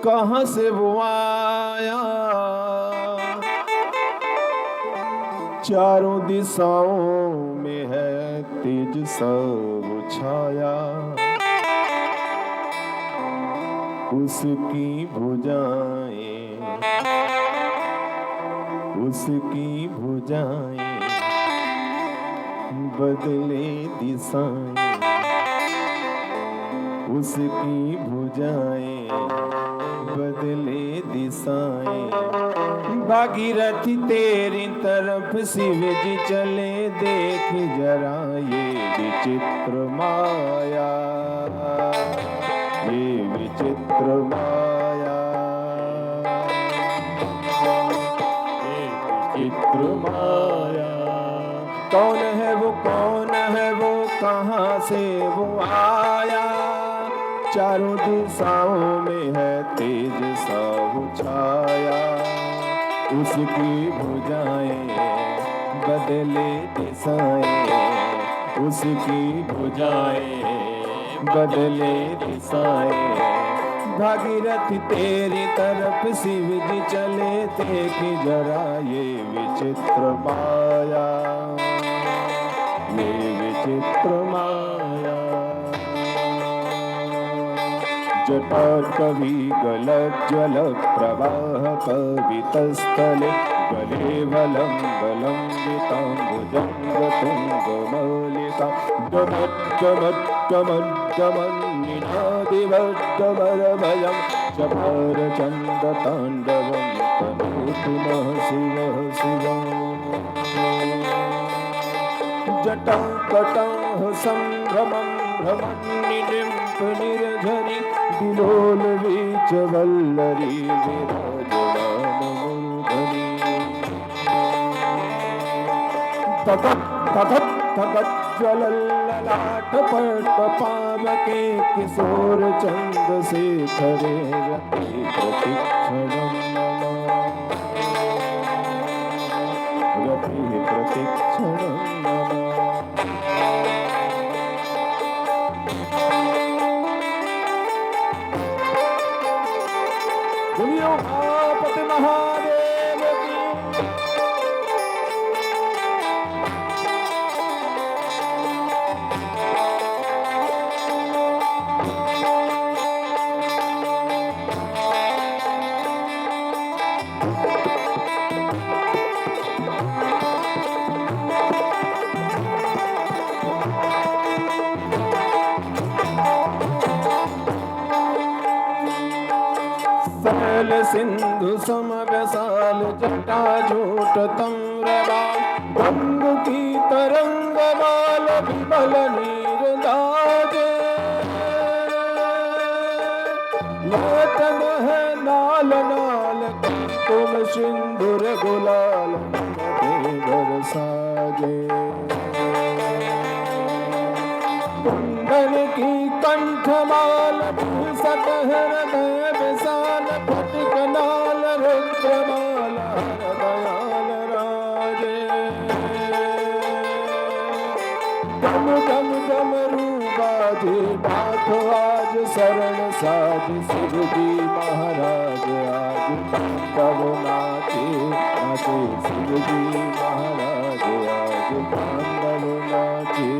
कहाँ से वो आया, चारों दिशाओं में है तेज सब छाया, उसकी भुजाएं, उसकी भुजाएं बदले दिशाएं, उसकी भुजाएं बदले दिशाएं। भागीरथी तेरी तरफ शिव जी चले, देख जरा ये विचित्र माया, ये विचित्र माया, ये विचित्र माया। कौन है वो, कौन है वो, कहाँ से वो आया, चारों दिशाओं में है तेज सा छाया, उसकी भुजाएं बदले दिशाएं, उसकी भुजाएं बदले दिशाएं। भागीरथी तेरी तरफ शिव जी चले, देख जरा ये विचित्र माया, ये विचित्र माया। जटा कवि गलज्ज्वल प्रवाह कवितस्थले, गले वलं वलम्बिताम्बुजं तुङ्गमल्लिका, डमड्डमड्डमड्डमन्निनादिवड्डमरभयं चकारचण्डताण्डवं तनोतु नः शिवः शिवम्। जटां कटां सम्भ्रमं भ्रमन्निडिम्पनिर्झरि, विलोलवीच वल्लरी विराजमानमूर्धनि। तगत् तगत् तगत् ज्वलल्ललाटपट्टपावके, किशोर चन्द्रशेखरे रति प्रतिक्षणं नमः, रति प्रतिक्षणं नमः। बोलियो उमापति महादेव की। सकल सिंधु समव्यसाल जटाजूट तम्रवाल, गंग की तरंग माल विमल नीर लागे, लोचन है नाल नाल तुम सिंदूर गुलाल घर साजे। कुंदन की कंठमाल सतहर विशाल, फटकनाल रुद्रमाल हरदयाल राजे। गम गम गम रूबाजी नाथ आज शरण साज, शिव जी महाराज आज तब नाचे नाचे, शिव जी महाराज आज तब नाचे।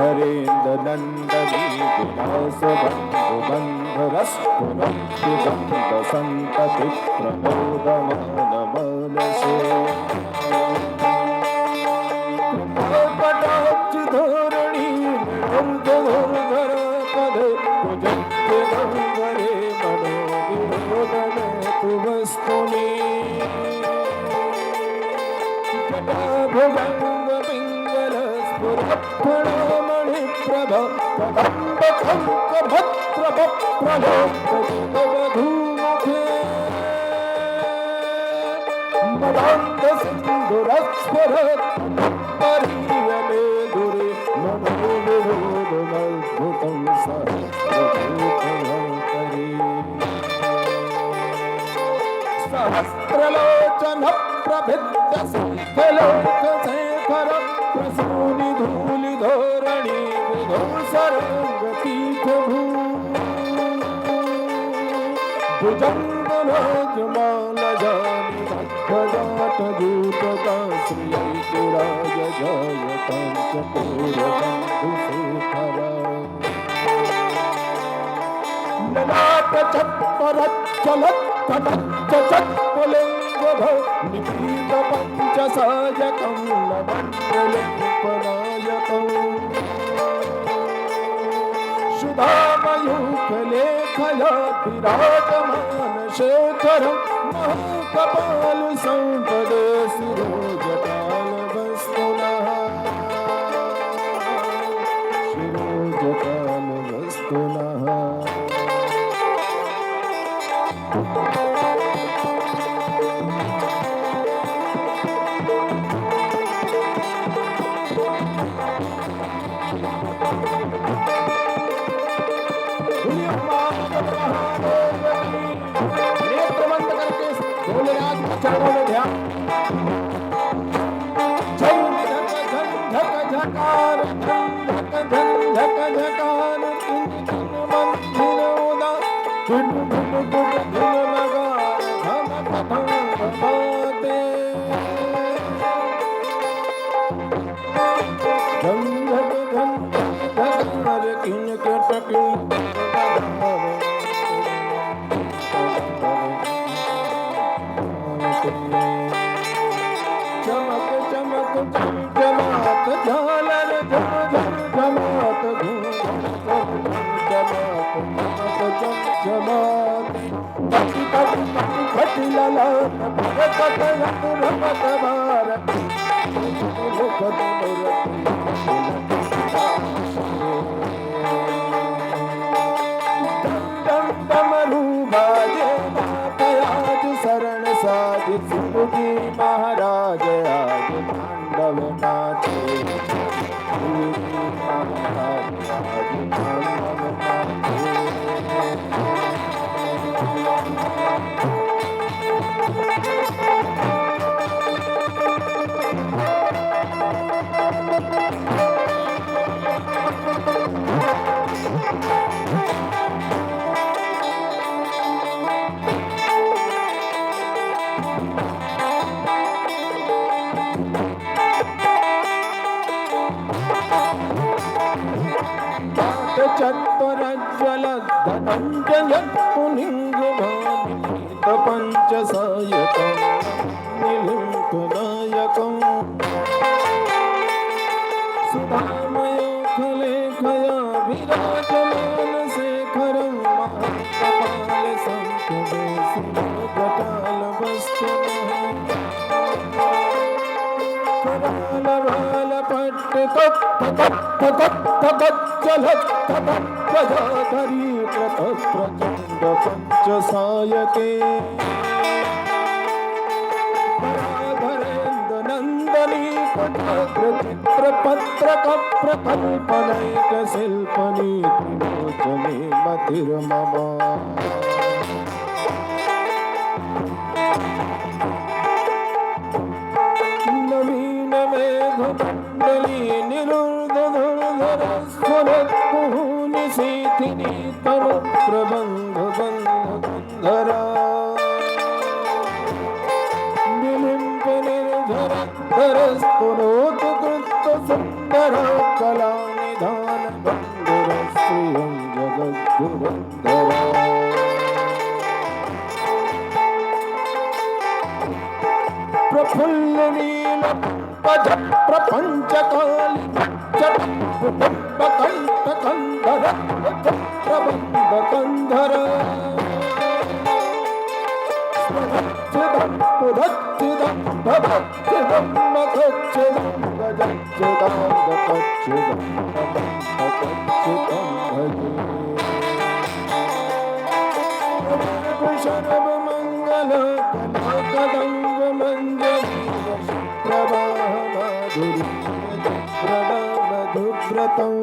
हरेन्द्र नंदनी विलास बंधु बंध रस पुरंति बंध संतति प्रमोदमान मनसे। कटाक्ष धोरणी धर पद भुजंग गंगरे मनो विनोदन तुवस्तुनि। जटा भुजंग पिंगल स्फुरत्फणमणि प्रभ, कदम्ब खंक भद्र बप्रलोकधूमुखे। मदान्ध सिंधुरस्फुरत् परियमे दुरे, मनोविनोदमद्भुतं सहस्रभूतमकरे। सहस्रलोचन प्रभिद्य सिद्धलोकशेखर, प्रसूनि धूलि धोरणी तरंग पीठ भू भुजंगराजमान जानी भक्त दूत का श्री राज जय पंचपूर बंधु शेखर ललाट चत्परच्चलत् कटच्चत्पुलिंग निपीत पंचसायकं नवण्डलिपनायकं सुधामयूखलेखया विराजमान शेखरं महाकपाल संपदे शिरोजटाल वस्तुनः शिरोजटाल वस्तुनः नेत्र बंद करके भोलेनाथ के चरणों में ध्यान झक झक झकार झक झक झकार मंदिर उदा धुन धुन धुन धुन नगार धम धम धमाते झम झक झम झकार किन के टकिन चमक चमक चमचमात झालर झम झम झमात घूम चमक चमचमात पति पति पति खटी ललाट भगत रत रमत भार मुखत मुरत डमरू बाजे मातयाज शरण साज सिंहजी महाराज आज तांडव नाचे सिंहजी महाराज आज तांडव नाचे चत्वरज्वल धनञ्जय पुलिङ्गमानित पंचसायकं निलिम्पनायकं सुधामयोखलेखया विराजमान शेखरं महाकपाल संपदे शिरोजटाल वस्तुनः कराल पट्ट चलत प्रजाधरी प्रचंड पंचसायके पराधरेन्द्र नंदनी कुटाग्र चित्र पत्रक प्रकल्पनैक शिल्पनी त्रिलोचने मतिर्ममा नवीन मेघमंडली निरुद्ध धुर्धर स्फुरत् कुहूनि सीथिनी तनु प्रबंध बंध गंधरा निलिम्प निर्धर धरस्तुनोत कृत सुंदर कला निधान बंधुर श्रियं जगद्गुरुधरा प्रफुल्ल नील पज प्रपंच काली चटुटंब कंधर प्रबंध कंधर पुरच्चिदं भवच्चिदं मखच्चिदं गजच्चिदं दकच्चिदं भजे शरभ मंगल कला कदंब मंजरी प्रवाह माधुरी प्रणव मधुव्रतं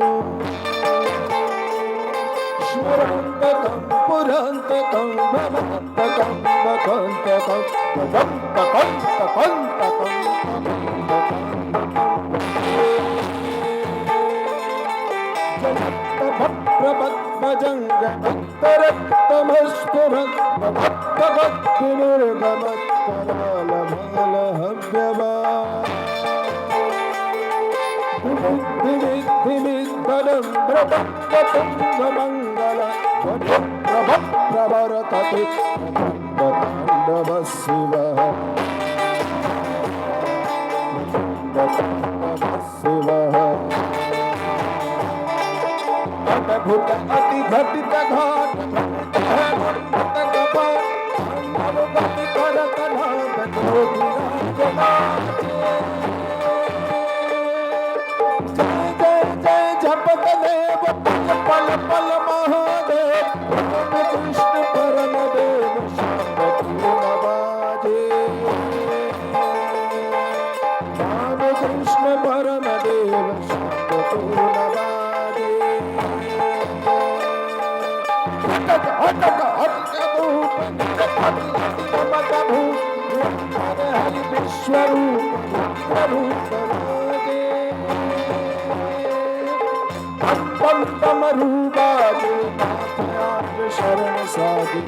स्मरन्तकं पुरन्तकं भवन्तकं भगन्तकं भवन्तकं जगत् प्रपद्मजङ्ग उत्तरक्तमस्फुरन् भक्तभक्तिनिर्गमत्तरालभालहव्यवा धिमिद्धरं मृदङ्गतुङ्गमङ्गल प्रभप्रवर्तते ताण्डवशिवः शिवः अद्भुत अति घटित घाट जपत देव पल पल महादेव कृष्ण परम देव बाजे राम कृष्ण परम देव बाजे हरि विश्वरूप पम रूबाजे शरण साधि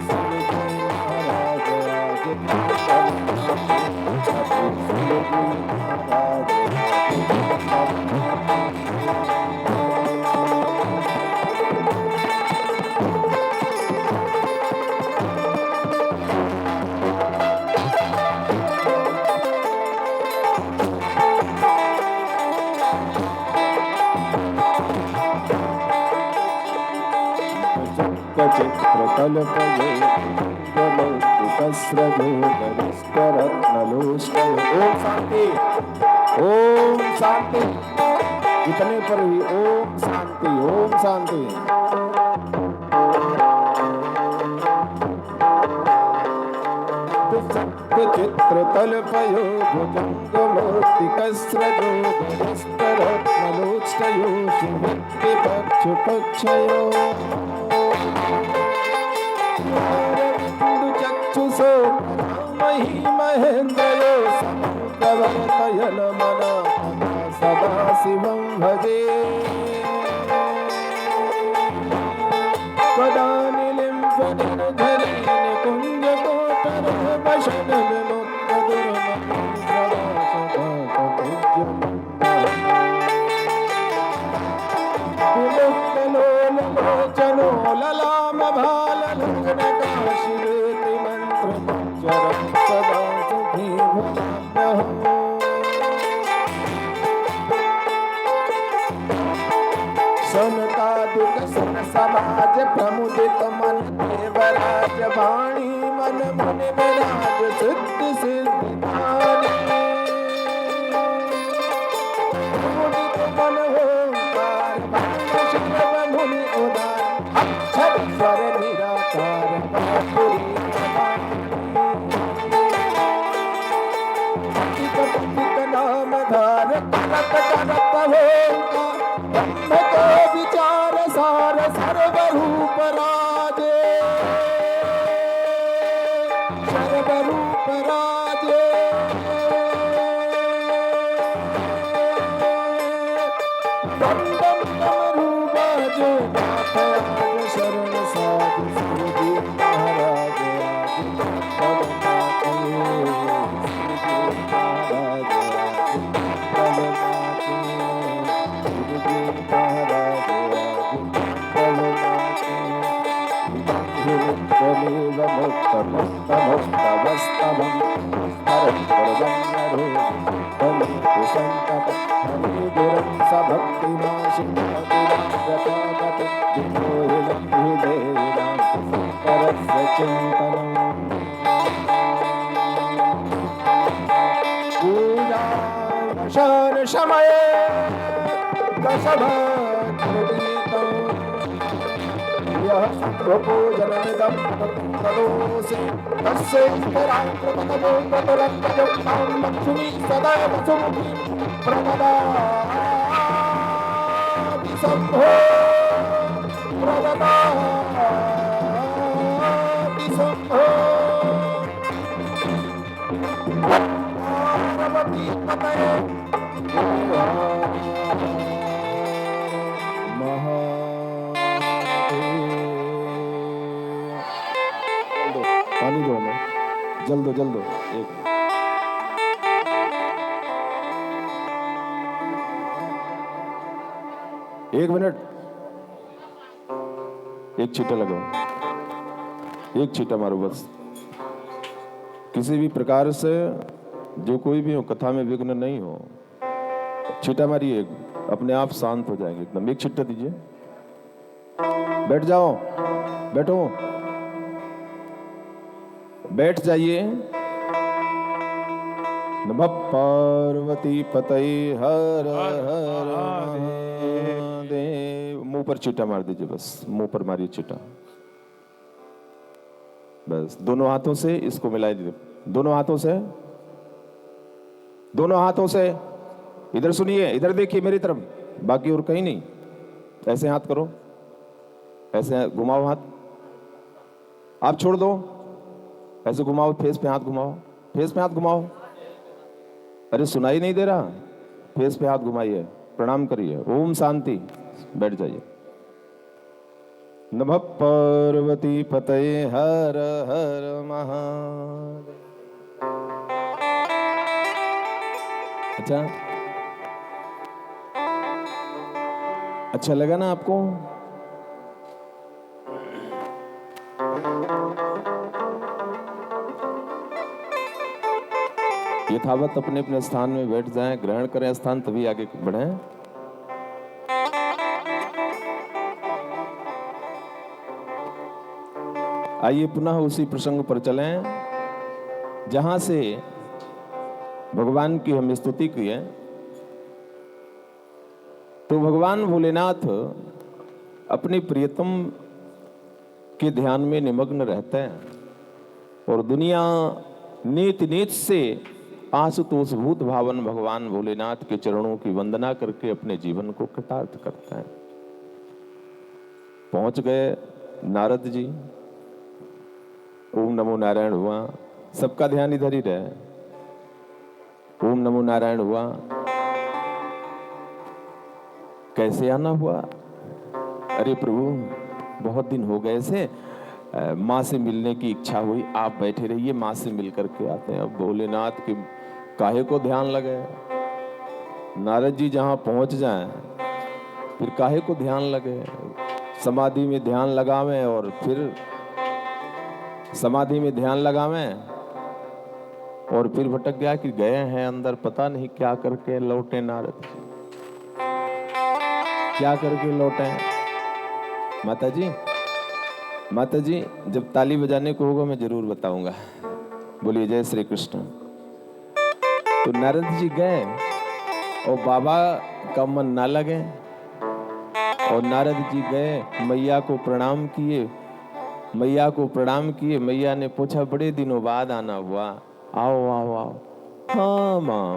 चित्रकल्पयोस्रजोगरिष्ठरत्नलोष्टय ओम शांति ओम शांति इतने पर ही ओम शांति ओम शांति चित्रतल्पयो भुजङ्गमूर्तिकस्रजोगरिष्ठरत्नलोष्टयो सुमृत्तिपक्षुपक्षयो चक्षुषो मही महेन्द्रयो समप्रवर्तयन मना सदा शिवं भजे कदानिलिं फणिर्धरी निकुञ्जकोटर वशन विमुक्त दुर्मति सदा विमुक्तलोललोचनो ललाम भाललोचनकाशिरेति मन्त्रमज्जरं सदा सुखी भवाम्यहम् सनकादिक सन समाज प्रमुदित मन देवराज वाणी मन मुनि विराज सिद्धि सिद्धिदानी प्रमुदित मन ओंकार शिव मुनि उदार अक्षर स्वर निराकार माधुरी पतित नाम धार करत करत ओंकार ब्रह्म को विचार सार सर्वरूप राजे सर्वरूप राजे बम बम रूप जो नाथ आज शरण साधु सूदी महाराज समय यह शुभभोजनमिदं तदोषि तस्य लक्ष्मी सदैव सुमुखी प्रमदाति शम्भो प्रददाति शम्भो पार्वती पतये महा जल दो एक मिनट, एक छींटा लगाओ, एक छींटा मारो बस। किसी भी प्रकार से जो कोई भी हो कथा में विघ्न नहीं हो। छींटा मारिए, अपने आप शांत हो जाएंगे एकदम। एक छींटा दीजिए, बैठ जाओ, बैठो, बैठ जाइए। नमः पार्वती पतये हर हर महादेव। मुंह पर छींटा मार दीजिए बस, मुंह पर मारिए छींटा बस। दोनों हाथों से इसको मिला दीजिए, दोनों हाथों से, दोनों हाथों से। इधर सुनिए, इधर देखिए मेरी तरफ, बाकी और कहीं नहीं। ऐसे हाथ करो, ऐसे घुमाओ हाथ, आप छोड़ दो, ऐसे घुमाओ, फेस पे हाथ घुमाओ, फेस पे हाथ घुमाओ। अरे सुनाई नहीं दे रहा? फेस पे हाथ घुमाइए, प्रणाम करिए, ओम शांति, बैठ जाइए। नमः पार्वती पतये हर हर महादेव। अच्छा लगा ना आपको? यथावत अपने अपने स्थान में बैठ जाएं, ग्रहण करें स्थान, तभी आगे बढ़ें। आइए पुनः उसी प्रसंग पर चलें जहां से भगवान की हम स्तुति की है। तो भगवान भोलेनाथ अपनी प्रियतम के ध्यान में निमग्न रहते हैं और दुनिया नीत नीत से आशुतोष भूत भावन भगवान भोलेनाथ के चरणों की वंदना करके अपने जीवन को कृतार्थ करते हैं। पहुंच गए नारद जी, ओम नमो नारायण हुआ, सबका ध्यान इधर ही रहे। ओम नमो नारायण हुआ, कैसे आना हुआ? अरे प्रभु बहुत दिन हो गए से, माँ से मिलने की इच्छा हुई, आप बैठे रहिए, माँ से मिल करके आते हैं। अब भोलेनाथ के काहे को ध्यान लगे? नारद जी जहां पहुंच जाएं फिर काहे को ध्यान लगे? समाधि में ध्यान लगावें और फिर समाधि में ध्यान लगावें और फिर भटक गया कि गए हैं अंदर, पता नहीं क्या करके लौटे नारद जी, क्या करके लौटे? माता जी जब ताली बजाने को होगा मैं जरूर बताऊंगा। बोलिए जय श्री कृष्ण। तो नारद जी गए और बाबा का मन ना लगे और नारद जी गए, मैया को प्रणाम किए, मैया को प्रणाम किए। मैया ने पूछा बड़े दिनों बाद आना हुआ, आओ आओ आओ। हाँ माँ,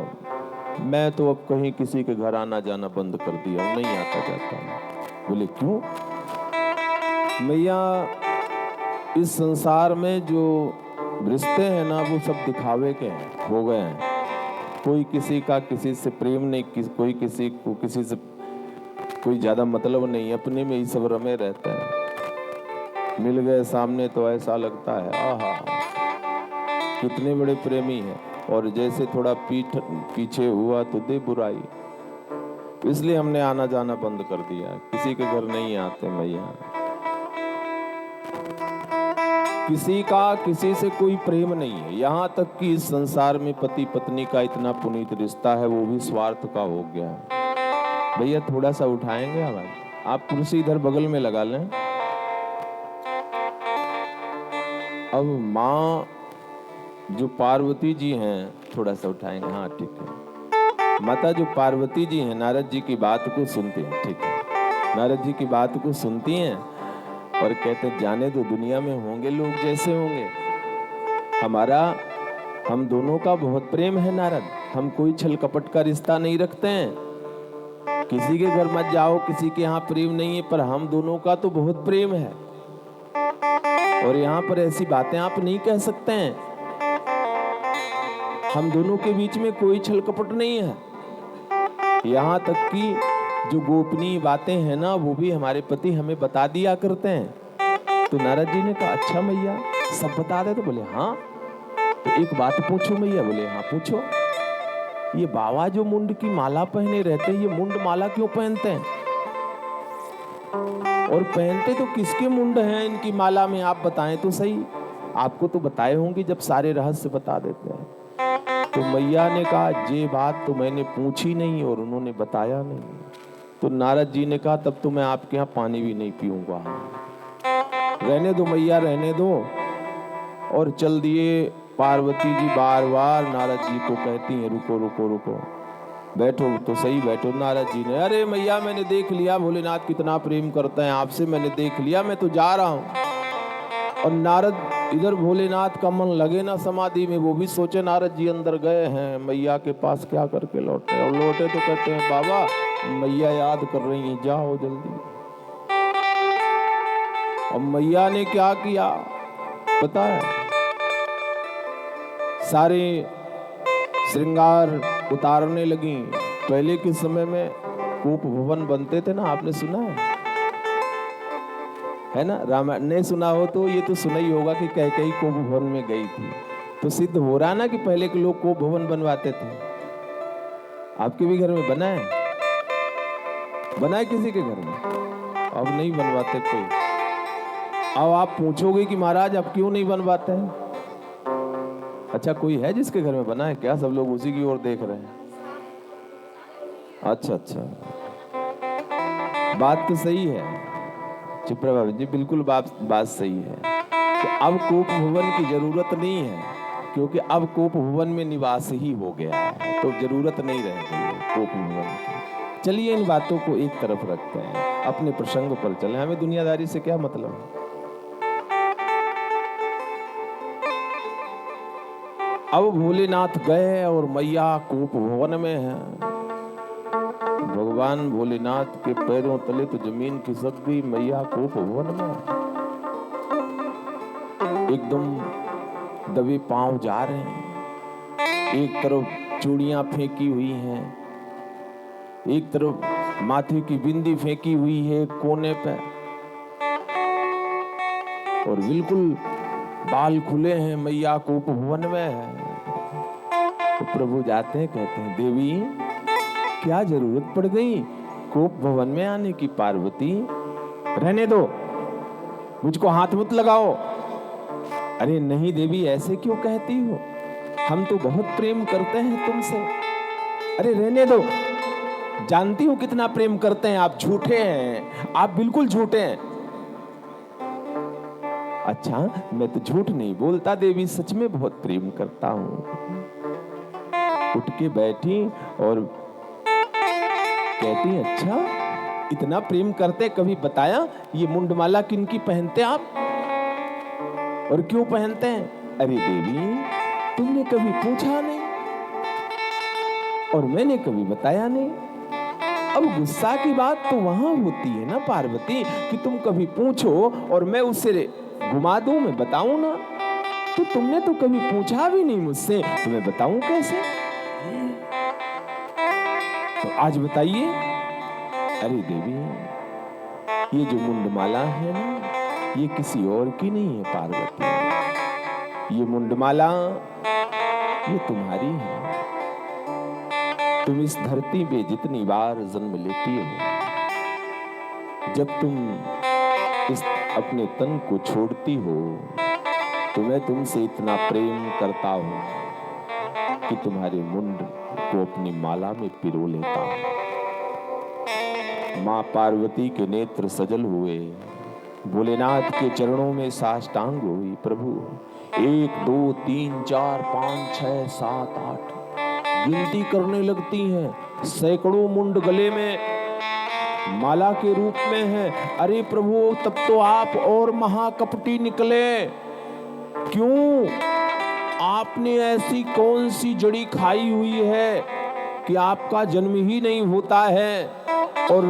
मैं तो अब कहीं किसी के घर आना जाना बंद कर दिया, नहीं आता जाता हूँ। बोले क्यों? मैया इस संसार में जो रिश्ते हैं ना वो सब दिखावे के हैं, हो गए हैं। कोई किसी का किसी से प्रेम नहीं, कोई किसी को किसी से कोई ज्यादा मतलब नहीं, अपने में ही सब रमे रहते हैं। मिल गए सामने तो ऐसा लगता है आहा कितने बड़े प्रेमी हैं, और जैसे थोड़ा पीछे हुआ तो दे बुराई। इसलिए हमने आना जाना बंद कर दिया, किसी के घर नहीं आते मैया। किसी का किसी से कोई प्रेम नहीं है, यहाँ तक कि इस संसार में पति पत्नी का इतना पुनीत रिश्ता है वो भी स्वार्थ का हो गया है। भैया थोड़ा सा उठाएंगे आवाज, आप कुर्सी इधर बगल में लगा लें। अब माँ जो पार्वती जी हैं, थोड़ा सा उठाएंगे, हाँ ठीक है। माता जो पार्वती जी हैं नारद जी की बात को सुनती हैं, ठीक है, नारद जी की बात को सुनती हैं और कहते जाने दो, दुनिया में होंगे लोग जैसे होंगे, हम दोनों का बहुत प्रेम है नारद, हम कोई छल कपट का रिश्ता नहीं रखते हैं। किसी के घर मत जाओ, किसी के यहाँ प्रेम नहीं है, पर हम दोनों का तो बहुत प्रेम है और यहाँ पर ऐसी बातें आप नहीं कह सकते हैं। हम दोनों के बीच में कोई छल कपट नहीं है। यहाँ तक कि जो गोपनीय बातें हैं ना वो भी हमारे पति हमें बता दिया करते हैं। तो नारद जी ने कहा अच्छा मैया सब बता दे? तो बोले हाँ। तो एक बात पूछो मैया? बोले हाँ पूछो। ये बाबा जो मुंड की माला पहने रहते हैं, ये मुंड माला क्यों पहनते हैं? और पहनते तो किसके मुंड हैं इनकी माला में, आप बताएं तो सही। आपको तो बताए होंगे जब सारे रहस्य बता देते हैं। तो मैया ने कहा ये बात तो मैंने पूछी नहीं और उन्होंने बताया नहीं। तो नारद जी ने कहा तब तो मैं आपके यहाँ पानी भी नहीं पीऊंगा। रहने दो मैया, रहने दो। और चल दिए। पार्वती जी बार बार नारद जी को कहती हैं रुको रुको रुको, बैठो तो सही बैठो। नारद जी ने, अरे मैया मैंने देख लिया भोलेनाथ कितना प्रेम करते हैं आपसे, मैंने देख लिया, मैं तो जा रहा हूँ। और नारद इधर भोलेनाथ का मन लगे ना समाधि में, वो भी सोचे नारद जी अंदर गए हैं मैया के पास क्या करके लौटे। और लौटे तो कहते हैं बाबा मैया याद कर रही हैं, जाओ जल्दी। और मैया ने क्या किया पता है? सारे श्रृंगार उतारने लगी। पहले के समय में कूप भवन बनते थे ना, आपने सुना है ना? रामायण नहीं सुना हो तो ये तो सुना ही होगा कि कैकेयी कोप भवन में गई थी। तो सिद्ध हो रहा ना कि पहले के लोग कोप भवन बनवाते थे। आपके भी घर में बना है? बना है किसी के घर में? अब नहीं बनवाते कोई। अब आप पूछोगे कि महाराज अब क्यों नहीं बनवाते हैं? अच्छा कोई है जिसके घर में बना है क्या? सब लोग उसी की ओर देख रहे हैं। अच्छा अच्छा, बात तो सही है चिप्रभा जी, बिल्कुल बात सही है। तो अब कोप भवन की जरूरत नहीं है, क्योंकि अब कोप भवन में निवास ही हो गया है, तो जरूरत नहीं रह गई कोप भवन की। चलिए इन बातों को एक तरफ रखते हैं, अपने प्रसंग पर चलें। हमें दुनियादारी से क्या मतलब है? अब भोलेनाथ गए और मैया कोप भवन में है। भगवान भोलेनाथ के पैरों तले तो जमीन खिसक गई, मैया कोप भवन में एकदम दबे पांव जा रहे हैं। एक तरफ चूड़ियां फेंकी हुई हैं, एक तरफ माथे की बिंदी फेंकी हुई है कोने पे, और बिल्कुल बाल खुले हैं, मैया कोप भवन में है। तो प्रभु जाते हैं, कहते हैं देवी क्या जरूरत पड़ गई कोप भवन में आने की? पार्वती रहने दो, मुझको हाथ मत लगाओ। अरे नहीं देवी ऐसे क्यों कहती हो, हम तो बहुत प्रेम करते हैं तुमसे। अरे रहने दो, जानती हूं कितना प्रेम करते हैं आप, झूठे हैं आप, बिल्कुल झूठे हैं। अच्छा मैं तो झूठ नहीं बोलता देवी, सच में बहुत प्रेम करता हूं। उठ के बैठी और कहती अच्छा इतना प्रेम करते, कभी बताया ये मुंडमाला किनकी पहनते आप और क्यों पहनते हैं? अरे देवी तुमने कभी पूछा नहीं और मैंने कभी बताया नहीं। अब गुस्सा की बात तो वहां होती है ना पार्वती, कि तुम कभी पूछो और मैं उससे घुमा दूं, मैं बताऊं ना। तो तुमने तो कभी पूछा भी नहीं मुझसे, तो मैं बताऊं कैसे? तो आज बताइए। अरे देवी ये जो मुंडमाला है ना, ये किसी और की नहीं है पार्वती। ये मुंडमाला ये तुम्हारी है। तुम इस धरती पे जितनी बार जन्म लेती हो, जब तुम इस अपने तन को छोड़ती हो, तो मैं तुमसे इतना प्रेम करता हूं कि तुम्हारे मुंड को अपनी माला में पिरो लेता हूं। माँ पार्वती के नेत्र सजल हुए, भोलेनाथ के चरणों में साष्टांग हुई। प्रभु 1 2 3 4 5 6 7 8 गिनती करने लगती हैं। सैकड़ों मुंड गले में माला के रूप में है। अरे प्रभु तब तो आप और महाकपटी निकले। क्यों? आपने ऐसी कौन सी जड़ी खाई हुई है कि आपका जन्म ही नहीं होता है, और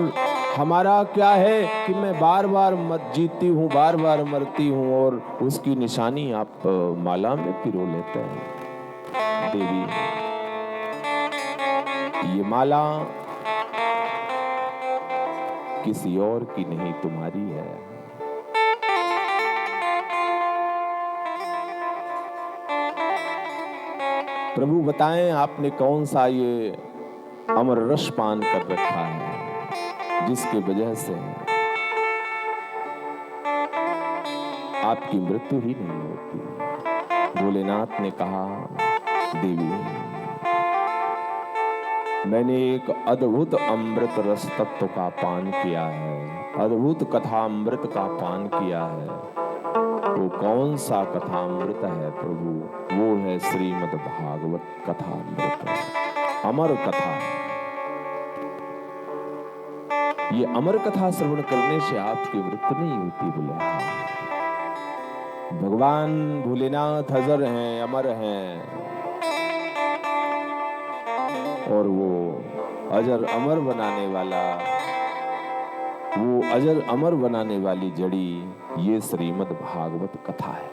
हमारा क्या है कि मैं बार बार मत जीती हूँ, बार बार मरती हूँ, और उसकी निशानी आप माला में पिरो लेते हैं। देवी ये माला किसी और की नहीं, तुम्हारी है। प्रभु बताएं आपने कौन सा ये अमर रस पान कर रखा है जिसकी वजह से आपकी मृत्यु ही नहीं होती। भोलेनाथ ने कहा, देवी मैंने एक अद्भुत अमृत रस तत्व का पान किया है, अद्भुत कथा अमृत का पान किया है। वो कौन सा कथा अमृत है प्रभु? वो है श्रीमद् भागवत कथा अमृत, अमर कथा। ये अमर कथा श्रवण करने से आपकी मृत्यु नहीं होती। बोले भगवान भोलेनाथ अजर हैं, अमर हैं, और वो अजर अमर बनाने वाला, वो अजर अमर बनाने वाली जड़ी ये श्रीमद् भागवत कथा है।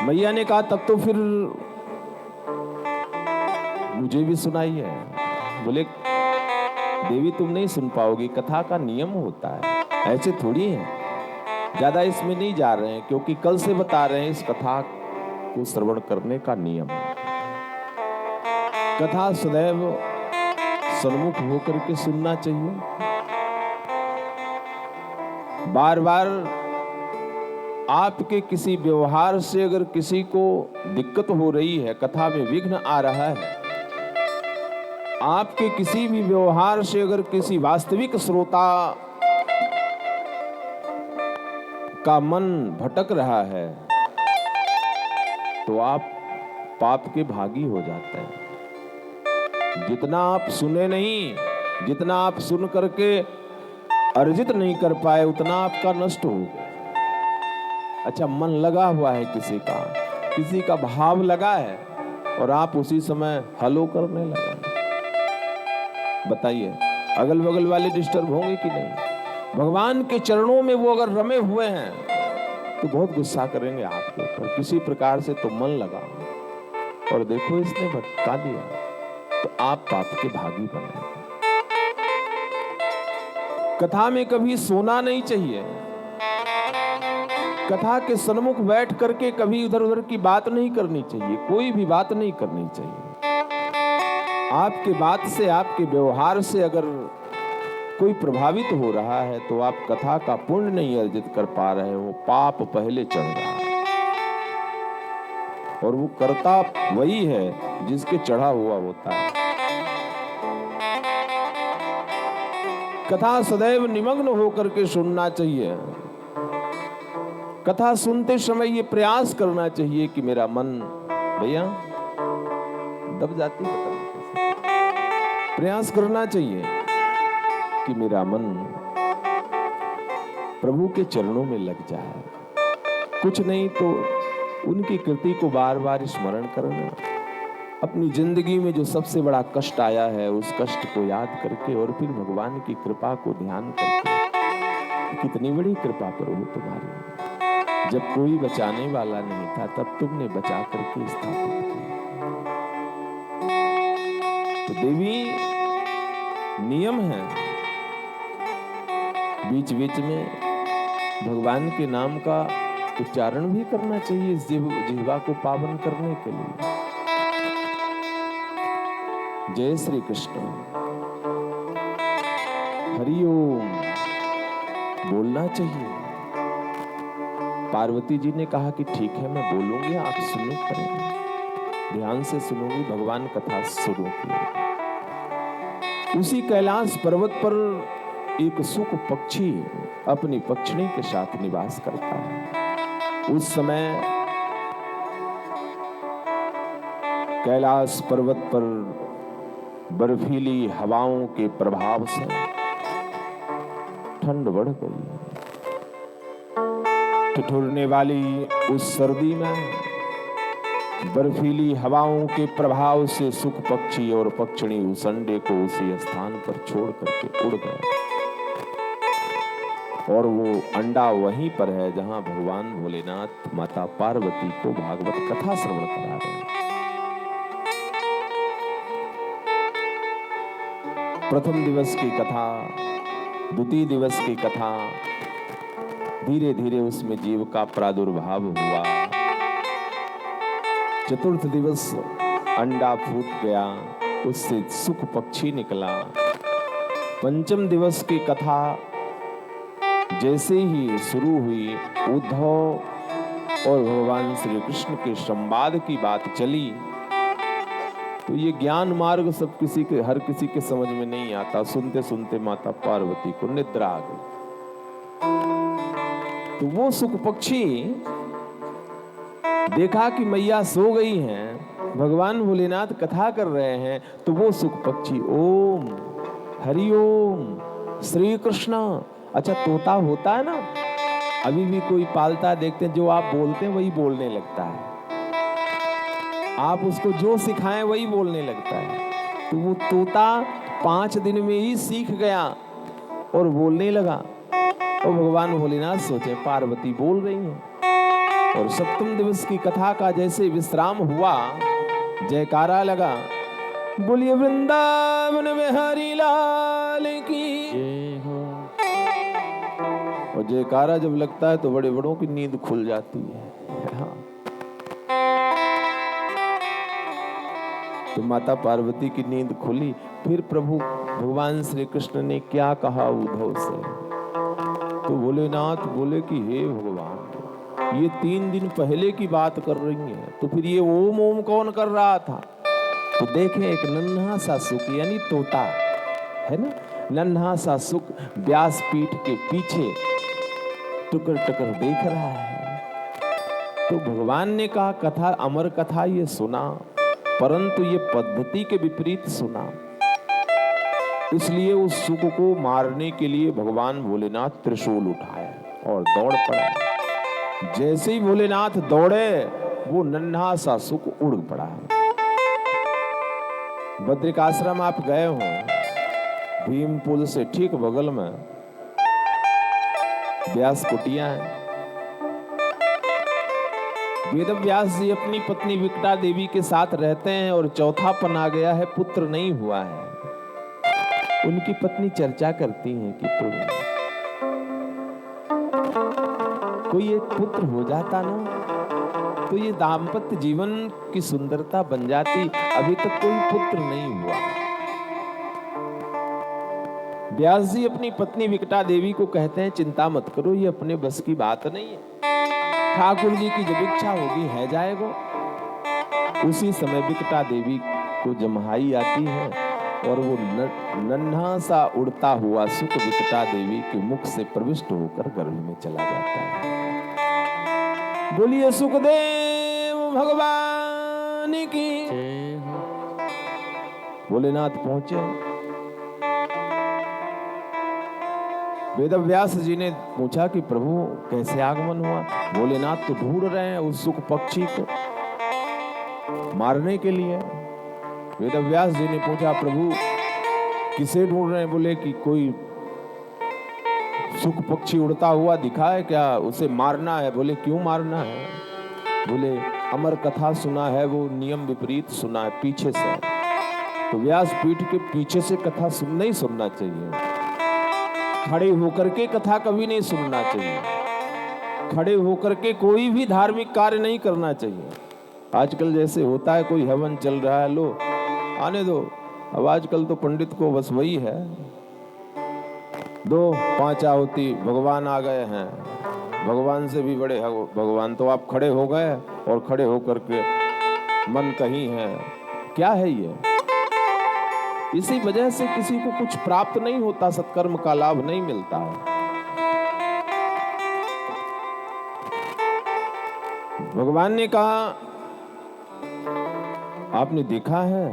मैया ने कहा तब तो फिर मुझे भी सुनाइए। बोले देवी तुम नहीं सुन पाओगी, कथा का नियम होता है, ऐसे थोड़ी है। ज्यादा इसमें नहीं जा रहे हैं क्योंकि कल से बता रहे हैं इस कथा को श्रवण करने का नियम। कथा सदैव सन्मुख होकर के सुनना चाहिए। बार बार आपके किसी व्यवहार से अगर किसी को दिक्कत हो रही है, कथा में विघ्न आ रहा है, आपके किसी भी व्यवहार से अगर किसी वास्तविक श्रोता का मन भटक रहा है, तो आप पाप के भागी हो जाते हैं। जितना आप सुने नहीं, जितना आप सुन करके अर्जित नहीं कर पाए, उतना आपका नष्ट हो गया। अच्छा, मन लगा हुआ है किसी का भाव लगा है और आप उसी समय हलो करने लगे, बताइए अगल बगल वाले डिस्टर्ब होंगे कि नहीं? भगवान के चरणों में वो अगर रमे हुए हैं तो बहुत गुस्सा करेंगे आपके ऊपर। किसी प्रकार से तो मन लगा और देखो इसने भटका दिया, तो आप पाप के भागी बने। कथा में कभी सोना नहीं चाहिए। कथा के सन्मुख बैठ करके कभी इधर उधर की बात नहीं करनी चाहिए, कोई भी बात नहीं करनी चाहिए। आपके बात से, आपके व्यवहार से अगर कोई प्रभावित हो रहा है तो आप कथा का पुण्य नहीं अर्जित कर पा रहे हो, पाप पहले चढ़ रहा है। और वो कर्ता वही है जिसके चढ़ा हुआ होता है। कथा सदैव निमग्न होकर के सुनना चाहिए। कथा सुनते समय ये प्रयास करना चाहिए कि मेरा मन, भैया दब जाती है, प्रयास करना चाहिए कि मेरा मन प्रभु के चरणों में लग जाए। कुछ नहीं तो उनकी कृति को बार बार स्मरण करना, अपनी जिंदगी में जो सबसे बड़ा कष्ट आया है उस कष्ट को याद करके और फिर भगवान की कृपा को ध्यान करके, कितनी बड़ी कृपा प्रभु तुम्हारी, जब कोई बचाने वाला नहीं था तब तुमने बचा करके स्थापित किया। तो देवी नियम है, बीच बीच में भगवान के नाम का उच्चारण भी करना चाहिए इस जिह्वा को पावन करने के लिए। जय श्री कृष्ण, हरि ओम बोलना चाहिए। पार्वती जी ने कहा कि ठीक है मैं बोलूंगी, आप सुनो, करेंगे, ध्यान से सुनोगी, भगवान कथा शुरू की। उसी कैलाश पर्वत पर एक सुख पक्षी अपनी पक्षिणी के साथ निवास करता है। उस समय कैलाश पर्वत पर बर्फीली हवाओं के प्रभाव से ठंड बढ़ गई। ठिठुरने वाली उस सर्दी में बर्फीली हवाओं के प्रभाव से सुख पक्षी और पक्षिणी उस अंडे को उसी स्थान पर छोड़ करके उड़ गए। और वो अंडा वहीं पर है जहां भगवान भोलेनाथ माता पार्वती को भागवत कथा श्रवण करा रहे हैं। प्रथम दिवस की कथा, द्वितीय दिवस की कथा, धीरे धीरे उसमें जीव का प्रादुर्भाव हुआ। चतुर्थ दिवस अंडा फूट गया, उससे सुख पक्षी निकला। पंचम दिवस की कथा जैसे ही शुरू हुई, उद्धव और भगवान श्री कृष्ण के संवाद की बात चली, तो ये ज्ञान मार्ग सब हर किसी के समझ में नहीं आता। सुनते सुनते माता पार्वती को निद्रा आ गई। तो वो सुख पक्षी देखा कि मैया सो गई हैं, भगवान भोलेनाथ कथा कर रहे हैं, तो वो सुख पक्षी ओम हरि ओम श्री कृष्ण। अच्छा, तोता होता है ना, अभी भी कोई पालता देखते हैं, जो आप बोलते हैं वही बोलने लगता है, आप उसको जो सिखाएं वही बोलने लगता है। तो वो तोता 5 दिन में ही सीख गया और बोलने लगा। और भगवान भोलेनाथ सोचे पार्वती बोल रही हैं। और सप्तम दिवस की कथा का जैसे विश्राम हुआ, जयकारा लगा, बोलिए वृंदावन में हरि लाल की जय हो। और जयकारा जब लगता है तो बड़े बड़ों की नींद खुल जाती है। हाँ। तो माता पार्वती की नींद खुली। फिर प्रभु भगवान श्री कृष्ण ने क्या कहा उद्धव से? तो भोलेनाथ बोले कि हे भगवान, ये 3 दिन पहले की बात कर रही है, तो फिर ये ओम ओम कौन कर रहा था? तो देखें, एक नन्हा सा सुख यानी तोता है ना, नन्हा सा सुख व्यासपीठ के पीछे टुकर टुकर देख रहा है। तो भगवान ने कहा कथा, अमर कथा ये सुना, परंतु ये पद्धति के विपरीत सुना। इसलिए उस सुख को मारने के लिए भगवान भोलेनाथ त्रिशूल उठाए और दौड़ पड़े। जैसे ही भोलेनाथ दौड़े, वो नन्हा सा सुख उड़ पड़ा। बद्रिकाश्रम आप गए हो, भीम पुल से ठीक बगल में व्यास कुटिया है। वेद व्यास जी अपनी पत्नी विकटा देवी के साथ रहते हैं और चौथापन आ गया है, पुत्र नहीं हुआ है। उनकी पत्नी चर्चा करती हैं कि प्रभु, कोई एक पुत्र हो जाता ना, तो ये दाम्पत्य जीवन की सुंदरता बन जाती। अभी तक कोई पुत्र नहीं हुआ। व्यास जी अपनी पत्नी विकटा देवी को कहते हैं, चिंता मत करो, ये अपने बस की बात नहीं है, ठाकुर जी की जब इच्छा होगी है जाएगा। उसी समय विकटा देवी को जमहाई आती है और वो नन्हा सा उड़ता हुआ सुख विकटा देवी के मुख से प्रविष्ट होकर गर्भ में चला जाता है। बोलिए सुखदेव भगवान की। भोलेनाथ पहुंचे। वेदव्यास जी ने पूछा कि प्रभु कैसे आगमन हुआ? भोलेनाथ तो ढूंढ रहे हैं उस सुख पक्षी को मारने के लिए। वेदव्यास जी ने पूछा प्रभु किसे ढूंढ रहे हैं? बोले कि कोई सुख पक्षी उड़ता हुआ दिखा है क्या, उसे मारना है। बोले क्यों मारना है? बोले अमर कथा सुना है, वो नियम विपरीत सुना है पीछे से। तो व्यास पीठ के पीछे से कथा नहीं सुनना चाहिए, खड़े होकर के कथा कभी नहीं सुनना चाहिए, खड़े होकर के कोई भी धार्मिक कार्य नहीं करना चाहिए। आजकल जैसे होता है कोई हवन चल रहा है, लो आने दो। अब आजकल तो पंडित को बस वही है, 2 5 आहुति, भगवान आ गए हैं, भगवान से भी बड़े है भगवान। तो आप खड़े हो गए और खड़े होकर के मन कहीं है, क्या है ये? इसी वजह से किसी को कुछ प्राप्त नहीं होता, सत्कर्म का लाभ नहीं मिलता है। भगवान ने कहा आपने देखा है,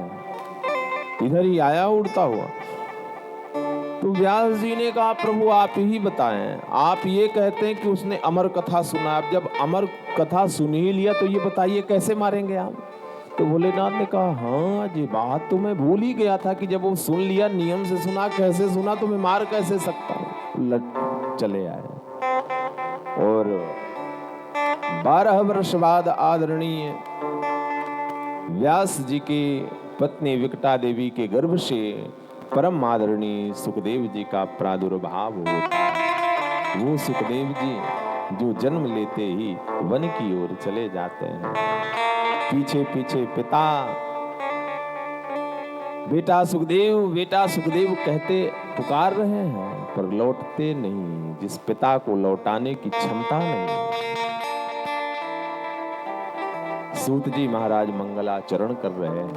इधर ही आया उड़ता हुआ। तो व्यास जी ने कहा प्रभु आप ही बताएं, आप ये कहते हैं कि उसने अमर कथा सुना, अब जब अमर कथा सुन ही लिया तो ये बताइए कैसे मारेंगे आप? तो भोलेनाथ ने कहा हाँ ये बात तो मैं भूल ही गया था कि जब वो सुन लिया, नियम से सुना, कैसे सुना, तो मैं मार कैसे सकता हूँ। लट चले आए और 12 वर्ष बाद आदरणीय व्यास जी की पत्नी विकटा देवी के गर्भ से परम आदरणीय सुखदेव जी का प्रादुर्भाव होता है। वो सुखदेव जी जो जन्म लेते ही वन की ओर चले जाते हैं। पीछे पीछे पिता, बेटा सुखदेव कहते पुकार रहे हैं, पर लौटते नहीं, जिस पिता को लौटाने की क्षमता नहीं। सूत जी महाराज मंगलाचरण कर रहे हैं।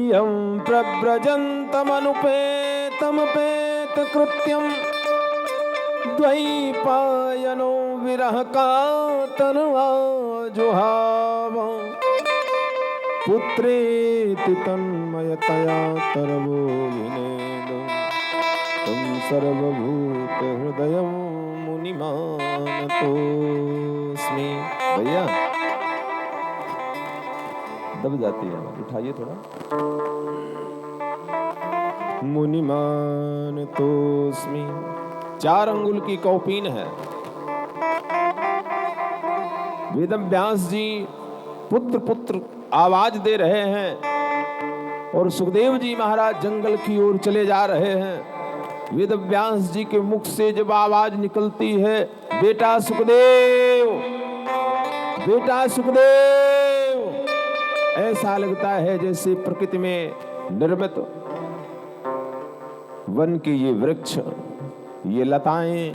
यं प्रव्रजन्तमनुपेतमपेत कृत्यं द्वैपायनो विरह कातरवा जुहाव पुत्रेति तन्मयतया तरवो विनेदु तं सर्वभूत हृदयं मुनिमानतोऽस्मि। भैया दब जाती है, उठाइए थोड़ा। मुनिमानतोऽस्मि 4 अंगुल की कौपीन है। वेदव्यास जी पुत्र पुत्र आवाज दे रहे हैं और सुखदेव जी महाराज जंगल की ओर चले जा रहे हैं। वेदव्यास जी के मुख से जब आवाज निकलती है, बेटा सुखदेव, बेटा सुखदेव, ऐसा लगता है जैसे प्रकृति में निर्मित वन के ये वृक्ष, ये लताएं,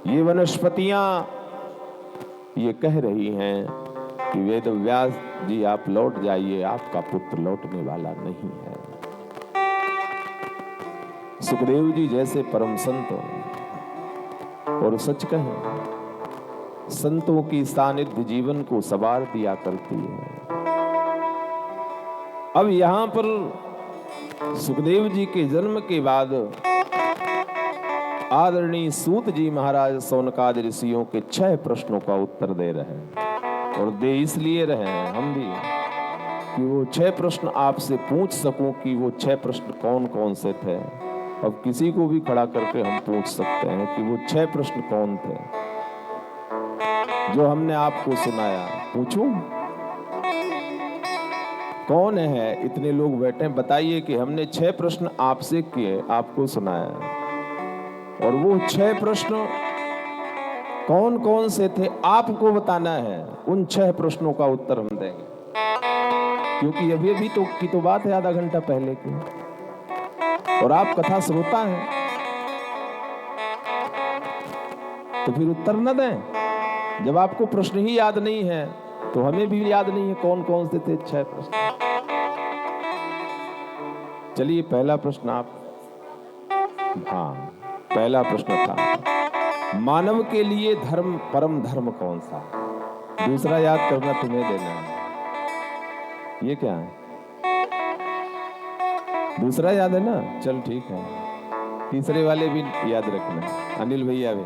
ये वनस्पतियां ये कह रही हैं कि वेदव्यास जी आप लौट जाइए, आपका पुत्र लौटने वाला नहीं है। सुखदेव जी जैसे परम संत, और सच कहें संतों की सानिध्य जीवन को सवार दिया करती है। अब यहां पर सुखदेव जी के जन्म के बाद आदरणीय सूत जी महाराज सौनकादि ऋषियों के 6 प्रश्नों का उत्तर दे रहे हैं, और दे इसलिए रहे हैं हम भी कि वो 6 प्रश्न आपसे पूछ सकूं कि वो 6 प्रश्न कौन कौन से थे। अब किसी को भी खड़ा करके हम पूछ सकते हैं कि वो 6 प्रश्न कौन थे जो हमने आपको सुनाया। पूछूं कौन है? इतने लोग बैठे हैं, बताइए कि हमने 6 प्रश्न आपसे किए, आपको सुनाया, और वो 6 प्रश्न कौन कौन से थे आपको बताना है। उन 6 प्रश्नों का उत्तर हम देंगे, क्योंकि अभी तो बात है आधा घंटा पहले की, और आप कथा श्रोता हैं, तो फिर उत्तर न दें। जब आपको प्रश्न ही याद नहीं है तो हमें भी याद नहीं है कौन कौन से थे 6 प्रश्न। चलिए पहला प्रश्न आप, हाँ पहला प्रश्न था मानव के लिए धर्म, परम धर्म कौन सा? दूसरा याद करना तुम्हें देना है। ये क्या है? दूसरा याद है ना? चल ठीक है, तीसरे वाले भी याद रखना, अनिल भैया भी।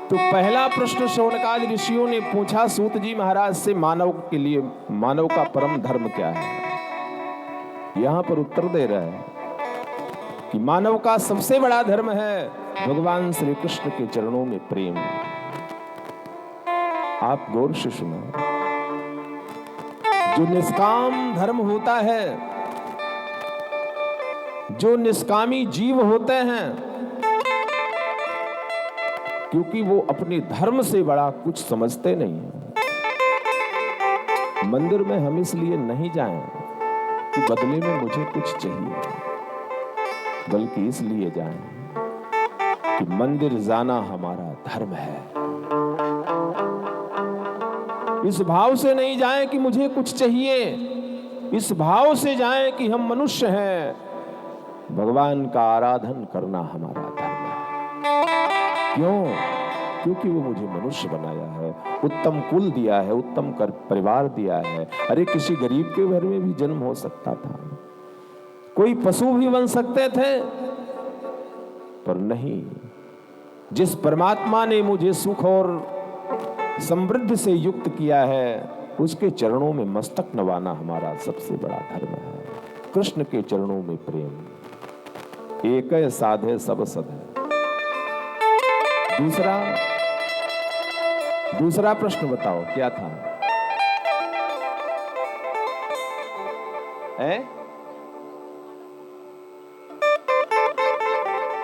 तो पहला प्रश्न शौनकादि ऋषियों ने पूछा सूत जी महाराज से, मानव के लिए मानव का परम धर्म क्या है? यहां पर उत्तर दे रहा है कि मानव का सबसे बड़ा धर्म है भगवान श्री कृष्ण के चरणों में प्रेम। आप गौर से सुनो, जो निष्काम धर्म होता है, जो निष्कामी जीव होते हैं, क्योंकि वो अपने धर्म से बड़ा कुछ समझते नहीं हैं। मंदिर में हम इसलिए नहीं जाएं कि बदले में मुझे कुछ चाहिए, बल्कि इसलिए जाएं कि मंदिर जाना हमारा धर्म है। इस भाव से नहीं जाएं कि मुझे कुछ चाहिए, इस भाव से जाएं कि हम मनुष्य हैं, भगवान का आराधन करना हमारा धर्म है। क्यों? क्योंकि वो मुझे मनुष्य बनाया है, उत्तम कुल दिया है, उत्तम परिवार दिया है। अरे किसी गरीब के घर में भी जन्म हो सकता था, कोई पशु भी बन सकते थे, पर नहीं, जिस परमात्मा ने मुझे सुख और समृद्धि से युक्त किया है, उसके चरणों में मस्तक नवाना हमारा सबसे बड़ा धर्म है। कृष्ण के चरणों में प्रेम, एक साधे सब सधे। दूसरा प्रश्न बताओ क्या था?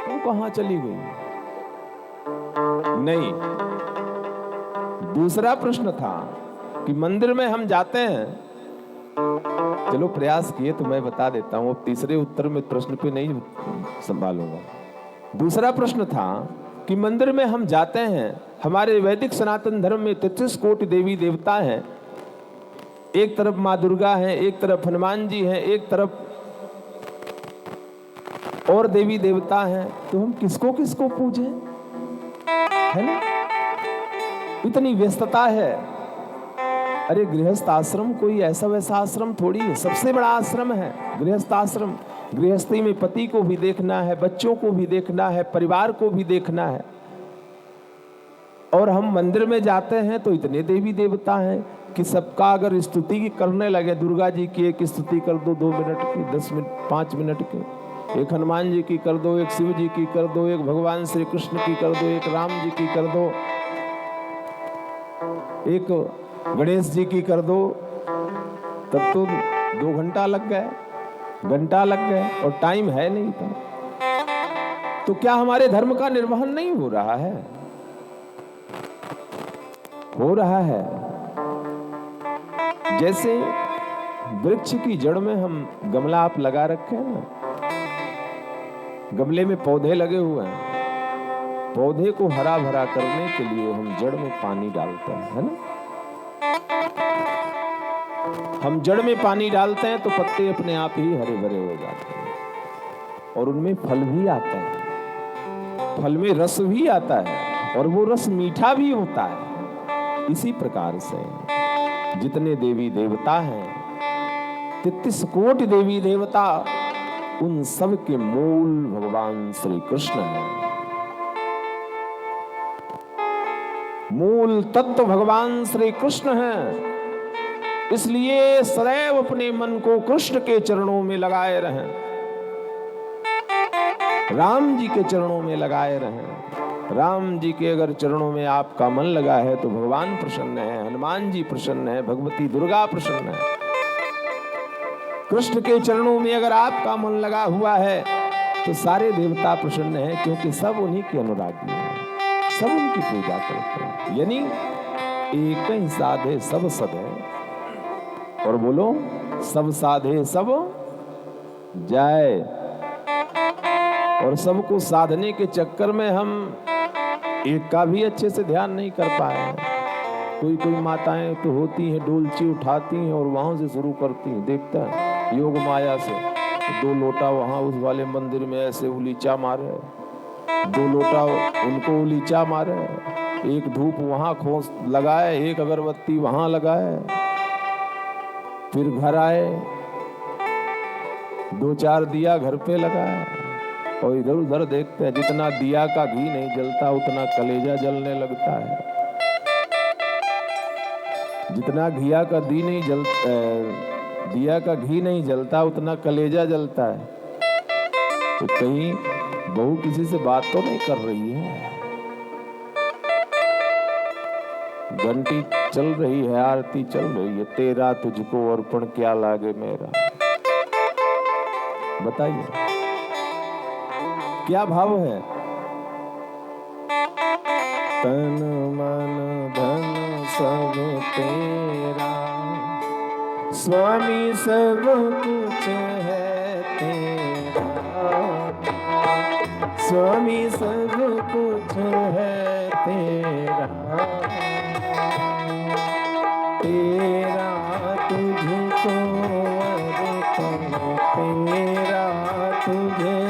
तुम कहां चली गई? नहीं, दूसरा प्रश्न था कि मंदिर में हम जाते हैं, चलो प्रयास किए तो मैं बता देता हूं, अब तीसरे उत्तर में प्रश्न पे नहीं संभालूंगा। दूसरा प्रश्न था कि मंदिर में हम जाते हैं, हमारे वैदिक सनातन धर्म में 33 कोटि देवी देवता हैं, एक तरफ माँ दुर्गा है, एक तरफ हनुमान जी हैं, एक तरफ और देवी देवता हैं, तो हम किसको किसको पूजें, है ना? इतनी व्यस्तता है। अरे गृहस्थ आश्रम कोई ऐसा वैसा आश्रम थोड़ी है, सबसे बड़ा आश्रम है गृहस्थ आश्रम। गृहस्थी में पति को भी देखना है, बच्चों को भी देखना है, परिवार को भी देखना है। और हम मंदिर में जाते हैं तो इतने देवी देवता हैं कि सबका अगर स्तुति करने लगे, दुर्गा जी की एक स्तुति कर दो 2 मिनट की, 10 मिनट 5 मिनट की, एक हनुमान जी की कर दो, एक शिव जी की कर दो, एक भगवान श्री कृष्ण की कर दो, एक राम जी की कर दो, एक गणेश जी की कर दो, तब तो 2 घंटा लग गए, घंटा लग गए, और टाइम है नहीं था। तो क्या हमारे धर्म का निर्वहन नहीं हो रहा है? हो रहा है। जैसे वृक्ष की जड़ में हम गमला आप लगा रखे हैं ना, गमले में पौधे लगे हुए हैं, पौधे को हरा भरा करने के लिए हम जड़ में पानी डालते हैं, है ना? हम जड़ में पानी डालते हैं तो पत्ते अपने आप ही हरे भरे हो जाते हैं और उनमें फल भी आते हैं, फल में रस भी आता है और वो रस मीठा भी होता है। इसी प्रकार से जितने देवी देवता हैं, 33 कोटि देवी देवता, उन सब के मूल भगवान श्री कृष्ण हैं। मूल तत्व भगवान श्री कृष्ण हैं। इसलिए सदैव अपने मन को कृष्ण के चरणों में लगाए रहें, राम जी के चरणों में लगाए रहें। राम जी के अगर चरणों में आपका मन लगा है तो भगवान प्रसन्न है, हनुमान जी प्रसन्न है, भगवती दुर्गा प्रसन्न है। कृष्ण के चरणों में अगर आपका मन लगा हुआ है तो सारे देवता प्रसन्न हैं, क्योंकि सब उन्हीं के अनुरागी हैं, सब उनकी पूजा करते हैं। यानी एक ही साधे सब सधे, और बोलो सब साधे सब जाए। और सबको साधने के चक्कर में हम एक का भी अच्छे से ध्यान नहीं कर पाए। कोई माताएं तो होती हैं, डोलची उठाती हैं और वहां से शुरू करती हैं, देखता है योग माया से, 2 लोटा वहां उस वाले मंदिर में ऐसे उलीचा मारे, 2 लोटा उनको उलीचा मारे, एक धूप वहां खोस लगाए, एक अगरबत्ती वहां लगाए, फिर घर आए 2-4 दिया घर पे लगाए और इधर उधर देखते हैं। जितना दिया का घी नहीं जलता उतना कलेजा जलने लगता है, जितना दिया का घी नहीं जलता उतना कलेजा जलता है। तो कहीं बहू किसी से बात तो नहीं कर रही है, घंटी चल रही है, आरती चल रही है, तेरा तुझको अर्पण क्या लागे मेरा। बताइए क्या भाव है? तन मन धन सब तेरा, स्वामी सब कुछ है तेरा, स्वामी सब कुछ है तेरा, तेरा तुझको अर्पण, तेरा तुझे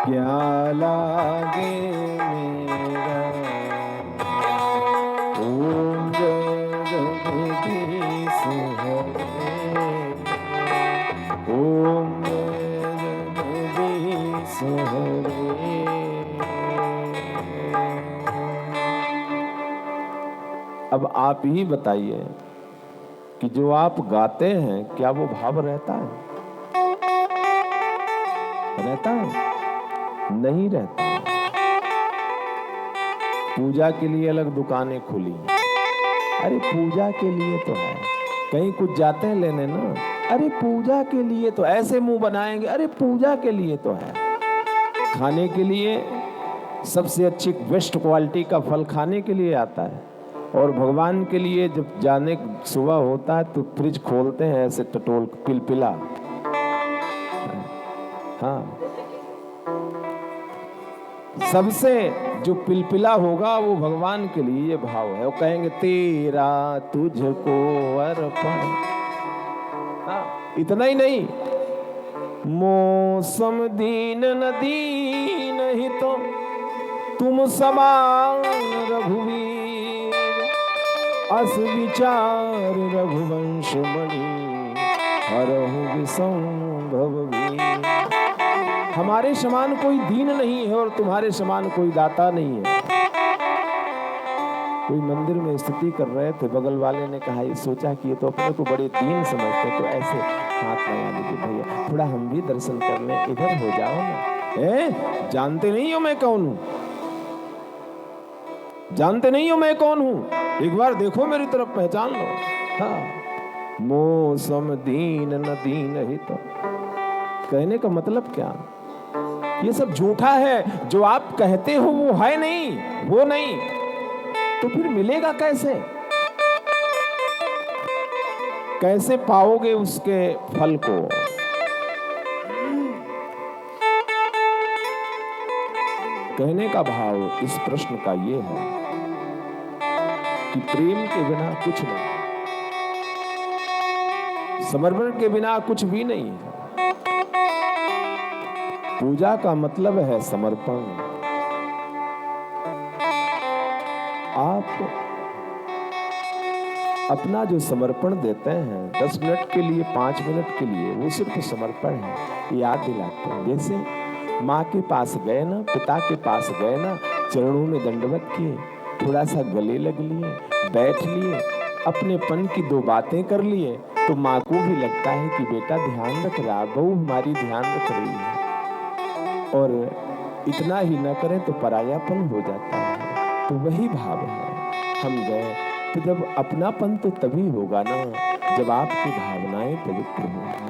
क्या लागे मेरा। ओम जगदीश हरे, ओम जगदीश हरे। अब आप ही बताइए कि जो आप गाते हैं क्या वो भाव रहता है? रहता है? नहीं रहता। पूजा के लिए अलग दुकानें खुली, अरे पूजा के लिए तो है। कहीं कुछ जाते हैं लेने ना, अरे पूजा के लिए तो, ऐसे मुंह बनाएंगे, अरे पूजा के लिए तो है। खाने के लिए सबसे अच्छी बेस्ट क्वालिटी का फल खाने के लिए आता है। और भगवान के लिए जब जाने सुबह होता है तो फ्रिज खोलते हैं ऐसे टटोल पिलपिला। हाँ, सबसे जो पिलपिला होगा वो भगवान के लिए ये भाव है। वो कहेंगे तेरा तुझको अर्पण। हाँ, इतना ही नहीं, मौसम दीन न दीन ही तो तुम समान रघुवीर, अस विचार रघुवंश मणि हरहु विसंभव वीर। हमारे समान कोई दीन नहीं है और तुम्हारे समान कोई दाता नहीं है। कोई मंदिर में स्तुति कर रहे थे, बगल वाले ने कहा, ये सोचा कि ये तो अपने को बड़े दीन समझते, तो ऐसे हाथ लगा लीजिए, भैया थोड़ा हम भी दर्शन कर लें, इधर हो जाओ ना। जानते नहीं हो मैं कौन हूँ? जानते नहीं हो मैं कौन हूँ? एक बार देखो मेरी तरफ, पहचान लो। हाँ, मौसम दीन न दीन ही तो। कहने का मतलब क्या? ये सब झूठा है। जो आप कहते हो वो है नहीं, वो नहीं, तो फिर मिलेगा कैसे? कैसे पाओगे उसके फल को? कहने का भाव इस प्रश्न का ये है कि प्रेम के बिना कुछ नहीं, समर्पण के बिना कुछ भी नहीं है। पूजा का मतलब है समर्पण। आप अपना जो समर्पण देते हैं 10 मिनट के लिए, 5 मिनट के लिए, वो सिर्फ समर्पण है। याद दिलाते हैं, जैसे माँ के पास गए ना, पिता के पास गए ना, चरणों में दंडवत किए, थोड़ा सा गले लग लिए, बैठ लिए, अपने पन की 2 बातें कर लिए, तो माँ को भी लगता है कि बेटा ध्यान रख रहा, बहू हमारी ध्यान रख रही है। और इतना ही न करें तो परायापन हो जाता है। तो वही भाव है। हम गए तो जब अपनापन तो तभी होगा ना जब आपकी भावनाएं पवित्र होंगी,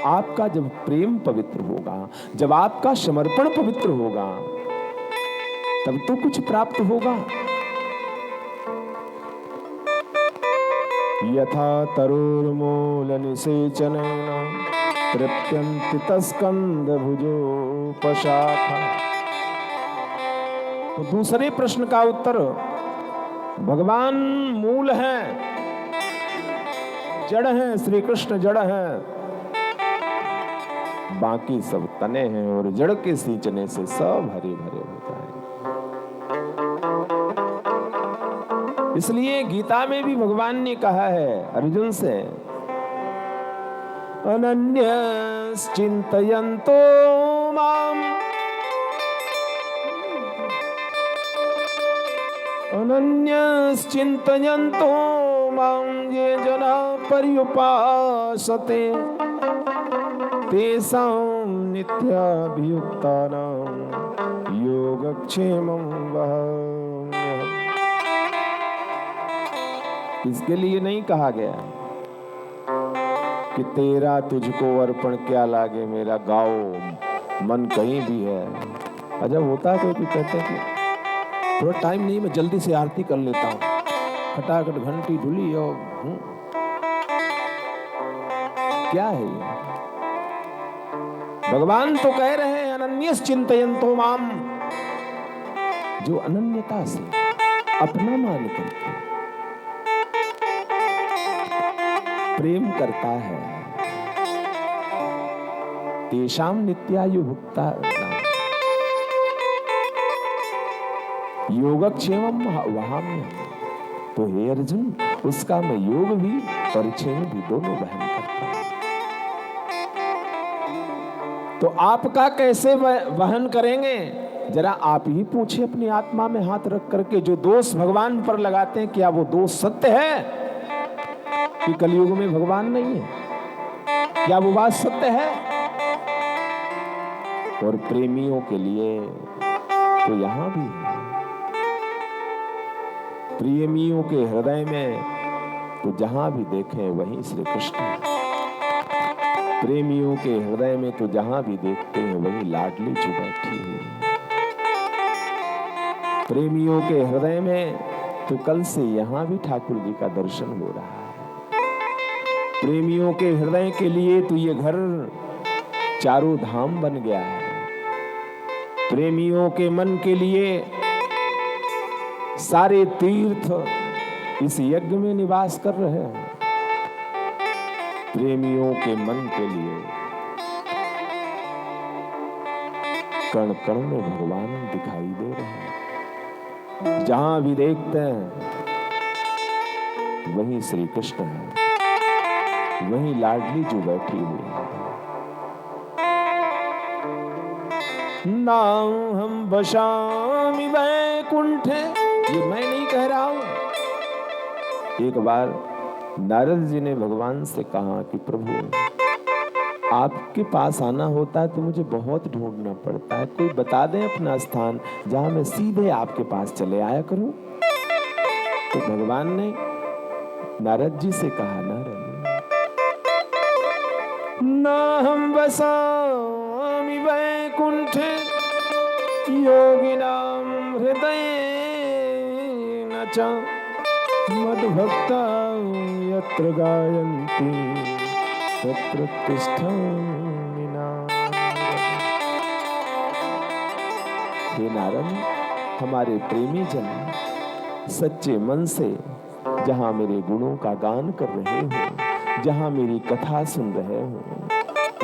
आपका जब प्रेम पवित्र होगा, जब आपका समर्पण पवित्र होगा, तब तो कुछ प्राप्त होगा। यथा तरुर्मूल निषेचनेन तृप्यन्ति तस्कंद भुजोपशाखा। तो दूसरे प्रश्न का उत्तर, भगवान मूल हैं, जड़ हैं, श्री कृष्ण जड़ हैं, बाकी सब तने हैं और जड़ के सींचने से सब हरे भरे हो जाएंगे। इसलिए गीता में भी भगवान ने कहा है अर्जुन से, अनन्यश्चिन्तयन्तो माम् अनन्यश्चिन्तयन्तो मां ये जना पर्युपासते तेषां नित्याभियुक्तानां योगक्षेमं वहाम्यहम्। इसके लिए नहीं कहा गया कि तेरा तुझको अर्पण क्या लागे मेरा गाओ मन कहीं भी है। अजब होता है कोई कहते हैं कि थोड़ा टाइम नहीं, मैं जल्दी से आरती कर लेता हूँ, खटाखट घंटी ढुली और क्या है ये? भगवान तो कह रहे हैं अनन्यश्चिन्तयन्तो माम, जो अनन्यता से अपना मान करके प्रेम करता है, तेषां नित्यायु भुक्ता योगक्षेमं वहाम्यहम्। तो हे अर्जुन, उसका मैं योग भी और क्षेम भी दोनों वहन करता हूं। तो आपका कैसे वहन करेंगे? जरा आप ही पूछे अपनी आत्मा में हाथ रख करके। जो दोष भगवान पर लगाते हैं, क्या वो दोष सत्य है कि कलयुग में भगवान नहीं है? क्या वो बात सत्य है? और प्रेमियों के लिए तो यहां भी है। प्रेमियों के हृदय में तो जहां भी देखें वहीं श्री कृष्ण। प्रेमियों के हृदय में तो जहां भी देखते हैं वहीं लाडली जो बैठी हुई है। प्रेमियों के हृदय में तो कल से यहाँ भी ठाकुर जी का दर्शन हो रहा है। प्रेमियों के हृदय के लिए तो ये घर चारों धाम बन गया है। प्रेमियों के मन के लिए सारे तीर्थ इस यज्ञ में निवास कर रहे हैं। प्रेमियों के मन के लिए कण कण में भगवान दिखाई दे रहे हैं। जहां भी देखते हैं वहीं श्री कृष्ण है, वहीं लाडली जो बैठी हुई है। नाम हम बशामि वैकुंठे, ये मैं नहीं कह रहा हूं। एक बार नारद जी ने भगवान से कहा कि प्रभु आपके पास आना होता है तो मुझे बहुत ढूंढना पड़ता है, कोई बता दें अपना स्थान जहां मैं सीधे आपके पास चले आया करूं। तो भगवान ने नारद जी से कहा, नारद ना हम वसामि वैकुंठे योगिनां हृदये न च मद्भक्ता यत्र गायन्ति तत्र तिष्ठामि नारद। हे नारद, हमारे प्रेमी जन सच्चे मन से जहां मेरे गुणों का गान कर रहे हो, जहां मेरी कथा सुन रहे हो,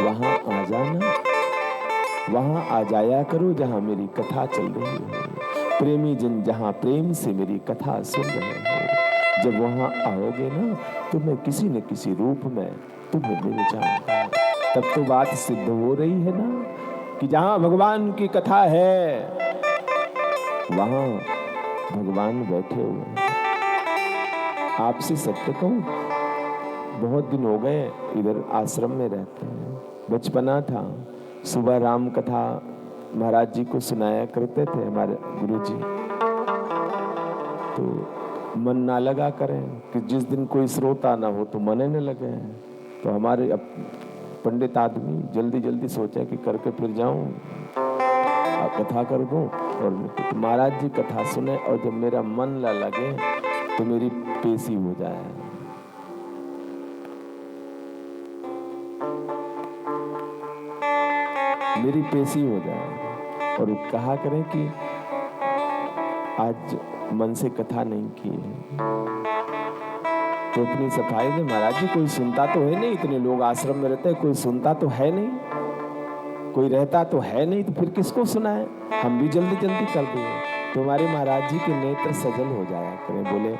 वहां आ जाना, वहां आ जाया करो जहां मेरी कथा चल रही है। प्रेमी जन जहां प्रेम से मेरी कथा सुन रहे हो, जब वहां आओगे ना तो मैं किसी न किसी रूप में तुम्हें मिल जाऊंगा। तब तो बात सिद्ध हो रही है ना कि जहां भगवान की कथा है वहां भगवान बैठे हुए हैं। आपसे सत्य कहूं, बहुत दिन हो गए इधर आश्रम में रहते हैं। बचपना था, सुबह राम कथा महाराज जी को सुनाया करते थे हमारे गुरुजी। तो मन ना लगा करें कि जिस दिन कोई श्रोता ना हो तो मन न लगे। तो हमारे पंडित आदमी जल्दी जल्दी सोचा कि करके फिर जाऊं, कथा कर दूं। और तो महाराज जी कथा सुने और जब मेरा मन ना लगे तो मेरी पेशी हो जाए। मेरी पेशी हो जाए और कहा करें कि आज मन से कथा नहीं की है तो अपनी सफाई में महाराज जी कोई सुनता तो है नहीं, इतने लोग आश्रम में रहते हैं, कोई सुनता तो है नहीं, कोई रहता तो है नहीं, तो फिर किसको सुनाए। हम भी जल्दी जल्दी कर दिए। तो हमारे महाराज जी के नेत्र सजल हो जाया करें। बोले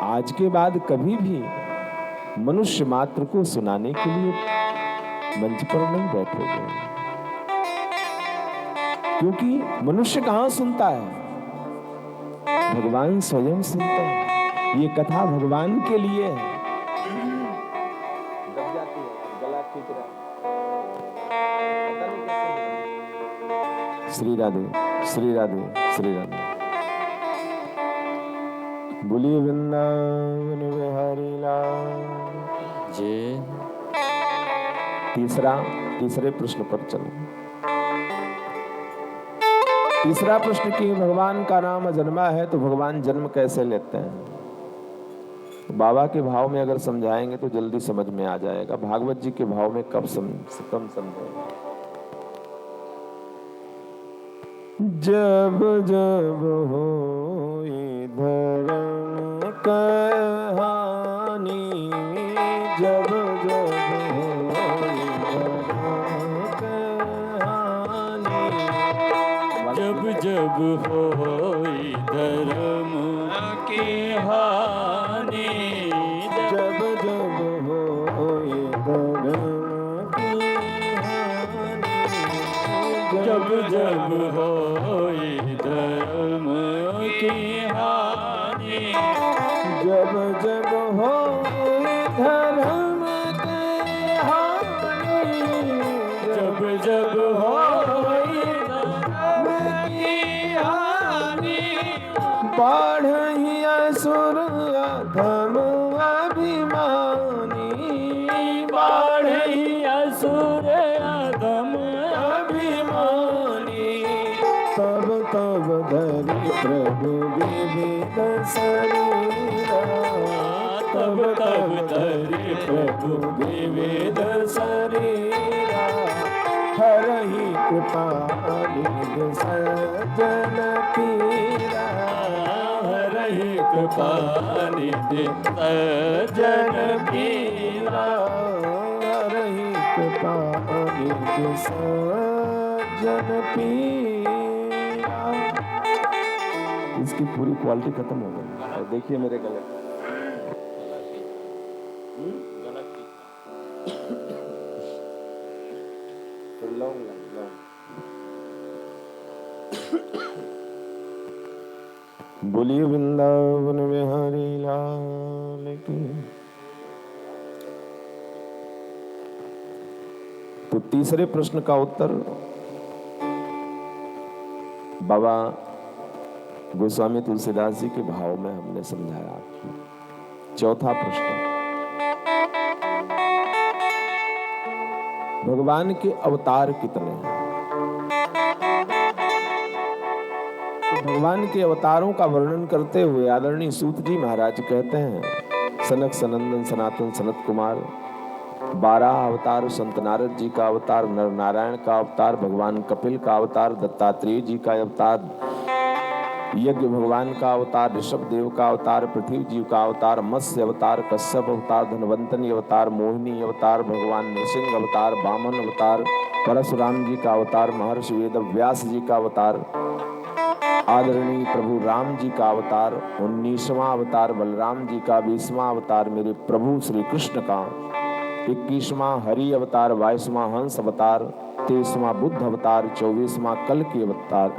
आज के बाद कभी भी मनुष्य मात्र को सुनाने के लिए मंच पर नहीं बैठोगे, क्योंकि मनुष्य कहां सुनता है, भगवान स्वयं सुनते हैं। ये कथा भगवान के लिए है। दब जाती है, गला खींच रहा है, पता नहीं कैसे। श्री राधे, श्री राधे, श्री राधे। बोलिए वृंदावन बिहारी लाल जय। तीसरे प्रश्न पर चलो। तीसरा प्रश्न कि भगवान का नाम अजन्मा है तो भगवान जन्म कैसे लेते हैं। बाबा के भाव में अगर समझाएंगे तो जल्दी समझ में आ जाएगा, भागवत जी के भाव में कम समझेंगे। जब जब हो धर्म कहानी, जब जब हो धर्म कहानी, जब जब होई धर्म की हानि, जब जब होई धर्म की हानि, जब जब होई धर्म की हानि, जब जब होई धर्म की हानि, जब जब होई धर्म की हानि, बाढ़ी असुर अधम अभिमानी, बाढ़ी असुर अधम अभिमानी, प्रभु विविध शरीरा हरहि कृपा निधि सज्जन पीरा हरहि कृपा निधि सज्जन पीरा हरहि कृपा निधि सज्जन पीरा। इसकी पूरी क्वालिटी खत्म हो गई। और देखिए मेरे गले तो लौंग लौंग बोलिए वृंदावन बिहारी लाल की। तो तीसरे प्रश्न का उत्तर बाबा गोस्वामी तुलसीदास जी के भाव में हमने समझाया आपको। चौथा प्रश्न, भगवान के अवतार कितने हैं? तो भगवान के अवतारों का वर्णन करते हुए आदरणीय सूत जी महाराज कहते हैं, सनक सनंदन सनातन सनत कुमार 12 अवतार, संत नारद जी का अवतार, नर नारायण का अवतार, भगवान कपिल का अवतार, दत्तात्रेय जी का अवतार, यज्ञ भगवान का अवतार, ऋषभ देव का अवतार, पृथ्वी जी का अवतार, मत्स्य अवतार, कश्यप अवतार, धनवंतनी अवतार, मोहिनी अवतार, भगवान नृसिंह अवतार, वामन अवतार, परशुराम जी का अवतार, महर्षि वेद व्यास जी का अवतार, आदरणीय प्रभु राम जी का अवतार, 19वां अवतार बलराम जी का, 20वां अवतार मेरे प्रभु श्री कृष्ण का, 21वां हरि अवतार, 22वां हंस अवतार, 23वां बुद्ध अवतार, 24वां कल की अवतार,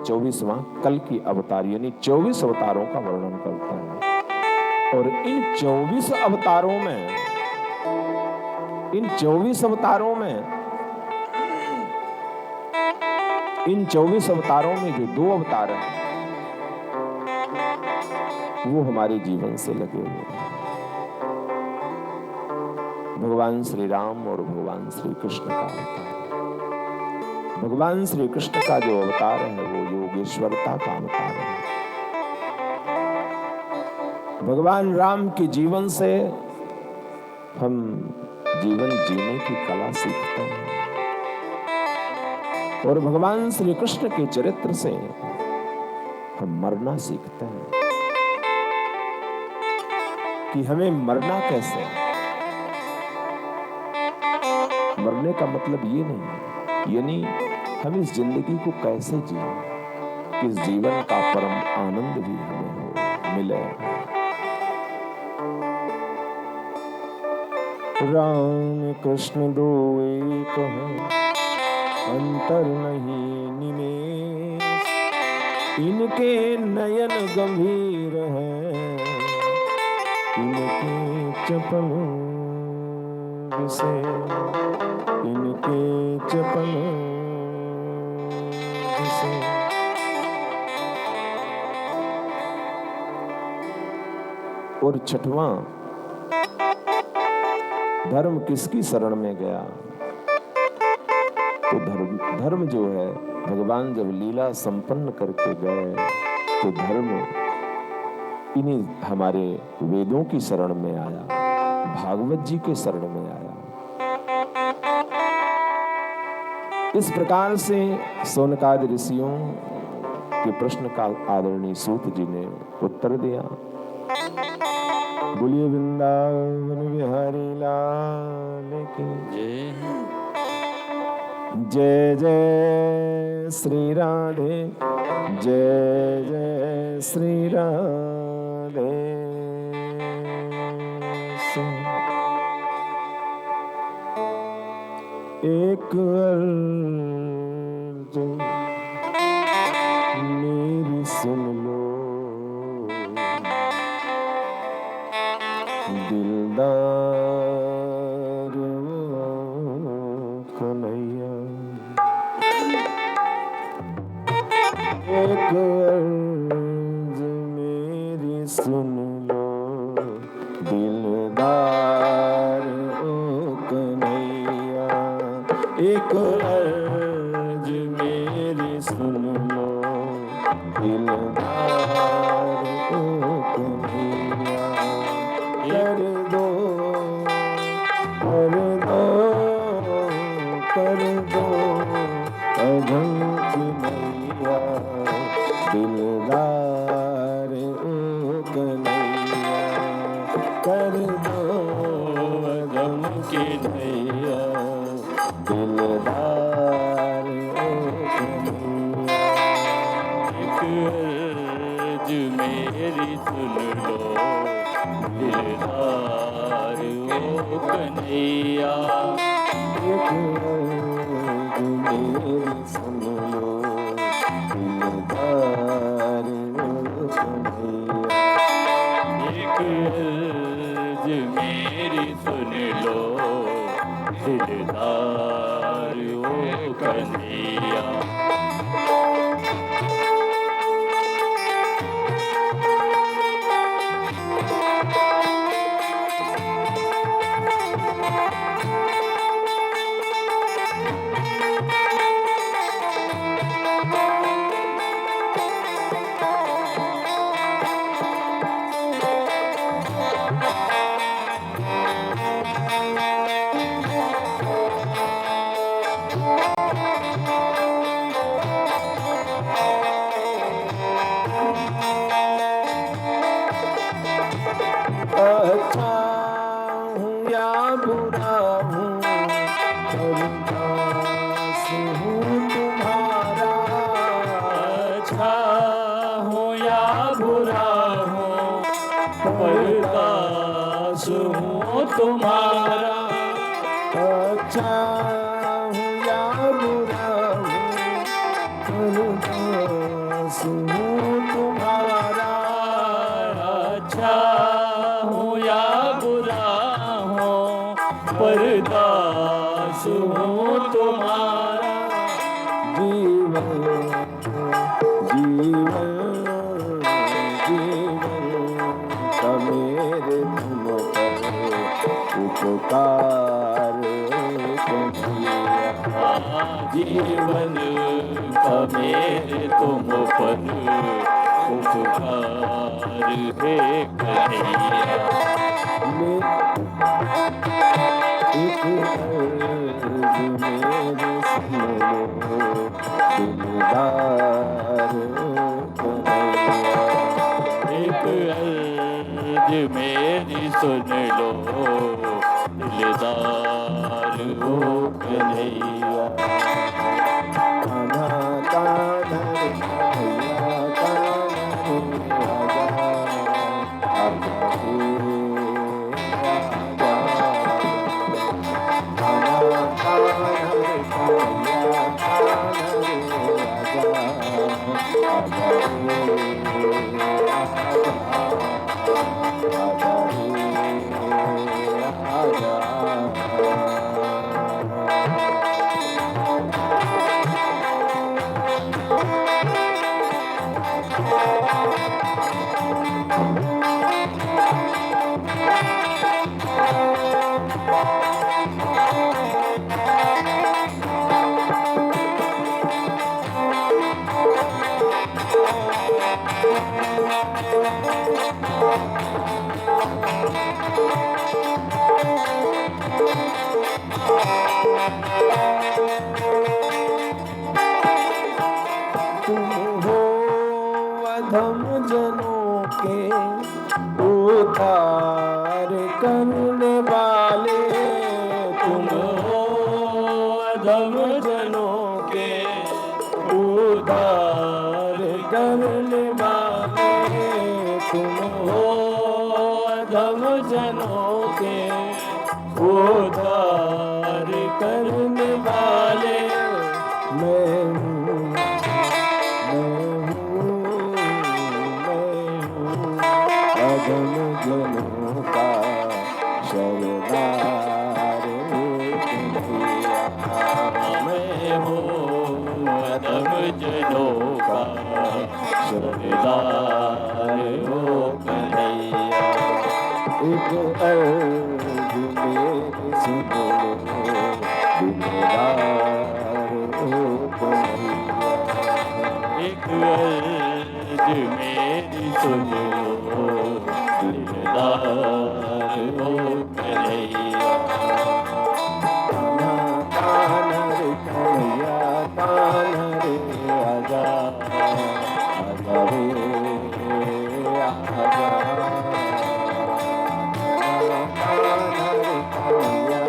24वां कल की अवतार, यानी 24 अवतारों का वर्णन करता है। और इन 24 अवतारों में जो 2 अवतार हैं वो हमारे जीवन से लगे हुए हैं, भगवान श्री राम और भगवान श्री कृष्ण का अवतार। भगवान श्री कृष्ण का जो अवतार है वो योगेश्वरता का अवतार है। भगवान राम के जीवन से हम जीवन जीने की कला सीखते हैं और भगवान श्री कृष्ण के चरित्र से हम मरना सीखते हैं कि हमें मरना कैसे है। मरने का मतलब ये नहीं है, यानी हम इस जिंदगी को कैसे जिए कि इस जीवन का परम आनंद भी हमें मिले। राम कृष्ण दो एक हैं, अंतर नहीं निमेष, इनके नयन गंभीर हैं, इनके चपलों से, इनके चपलों से। और 6वां, धर्म किसकी शरण में गया? तो धर्म जो है भगवान जब लीला संपन्न करके गए तो धर्म इन्हीं हमारे वेदों की शरण में आया, भागवत जी के शरण में आया। इस प्रकार से सोनकादि ऋषियों के प्रश्न का आदरणीय सूत जी ने उत्तर दिया। बोलिए वृंदावन बिहारी लाल की जय जय श्री राधे, जय जय श्री राधे। एक अर्जुन मेरी सुन लो, दिलदार कन्हैया। एक अर्जुन मेरी सुन लो, दिलदार ओ कन्हैया। एक अर्ज मेरी सुन लो, दिलदार ओ कन्हैया। कर दो के नैया दिलदार ओ कन्हैया। एक अर्ज मेरी सुन लो दिलदार ओ कन्हैया। एक अर्ज मेरी सुन लो दिलदार ओ कन्हैया। एक अर्ज मेरी सुन लो दिलदार ओ कन्हैया। अच्छा हूँ या बुरा हूँ दास हूँ तुम्हारा। अच्छा हूँ या बुरा हूँ परदास हूँ तुम्हारा। अच्छा हूँ या बुरा हूँ दास हूँ तुम्हारा। अच्छा हूँ या बुरा हूँ परदास हूँ तुम्हारा। जीवन जीवन जीवन का मेरे तुम पर उपकार कन्हैया। जीवन का मेरे तुम पर उपकार है कन्हैया। एक अर्ज मेरे सुन लो दिलदार कन्हैया। एक अर्ज मेरी सुन लो दिलदार ओ कन्हैया। कान्हा कान्हा रे कन्हैया कान्हा रे तुम हो अधम जनों के उद्धार करने वाले। तुम हो अधम जनों के उद्धार करने वाले। तुम हो अधम जनों के उद्धार करने वाले। मैं हूँ अधम जनों का शरदार कन्हैया। मैं हूँ अधम जनों का सरदार हो कन्हैया। एक अर्ज मेरी सुन लो दिलदार ओ कन्हैया। एक अर्ज मेरी सुन लो दिलदार हो कन्हैया। कान्हा रे कन्हैया कान्हा रे आजा आजा रे आजा। कान्हा रे कन्हैया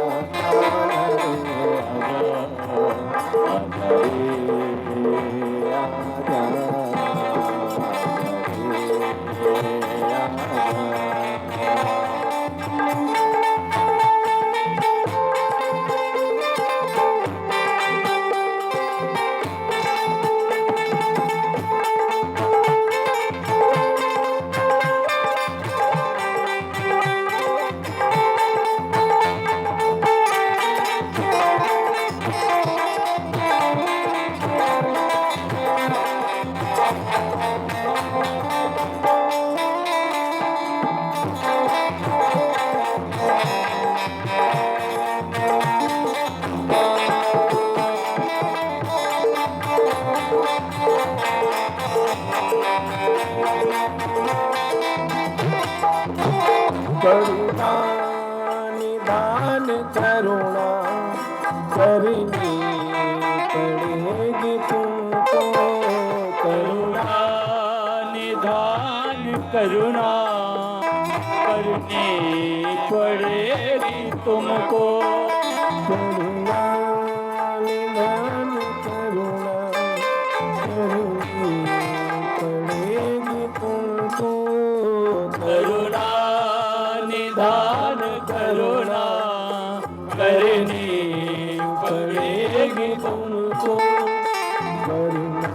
करुणा निधान करुणा करनी पड़ेगी तुमको, करुणा निधान करुणा करनी पड़ेगी तुमको, करुणा निधान करुणा करनी पड़ेगी तुमको, करुणा निधान करुणा करनी पड़ेगी तुमको, करुणा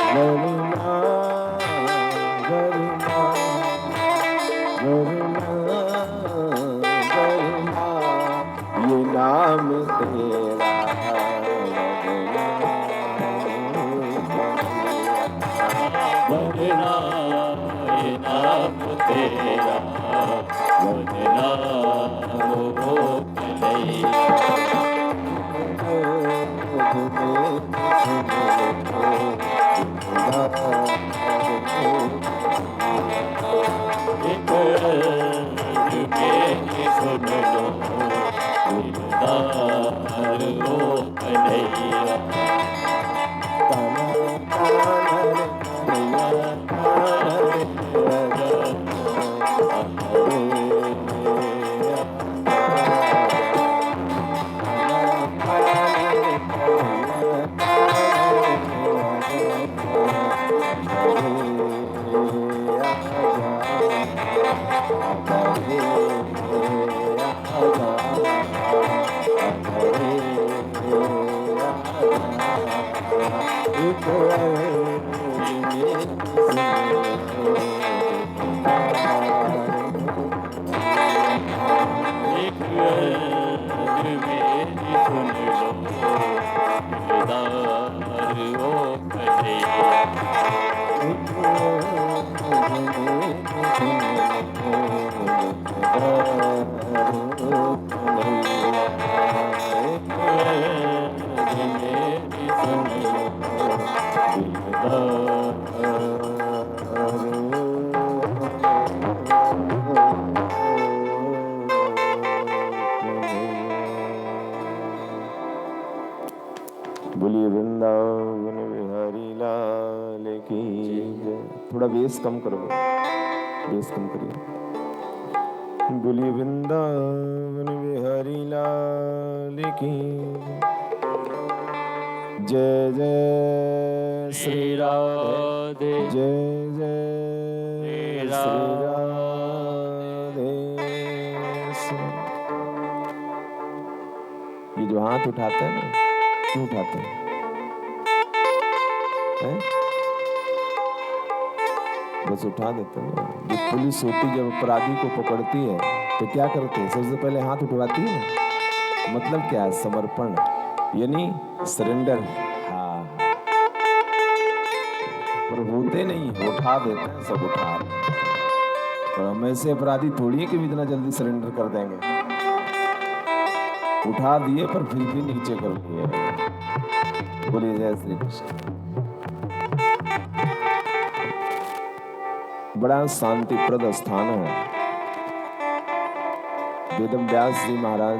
करुणा करुणा करुणा करुणा ये नाम तेरा वंदना ये नाम तेरा, वंदना हो कन्हैया। एक अर्ज मेरी सुन लो, दिलदार हो कन्हैया। एक अर्ज मेरी सुन लो, दिलदार हो कन्हैया। बोलिए वृंदावन बिहारी लाल की जय। थोड़ा बेस कम करो, बेस कम करिए। बोलिए वृंदावन बिहारी लाल की जय जय श्री राधे जय जय श्री राधे। ये जो हाथ उठाते हैं ना, क्यों उठाते हैं? बस उठा देते हैं। जब पुलिस होती, जब अपराधी को पकड़ती है तो क्या करते हैं? सबसे पहले हाथ उठवाती है ना। मतलब क्या है? समर्पण, यानी सरेंडर। हाँ, पर होते नहीं, उठा देते हैं, सब उठा। और हम ऐसे अपराधी थोड़ी है कि इतना जल्दी सरेंडर कर देंगे। उठा दिए पर फिर भी नीचे कर लिए। बोलिए जय श्री कृष्ण। बड़ा शांतिप्रद स्थान है। वेदव्यास जी महाराज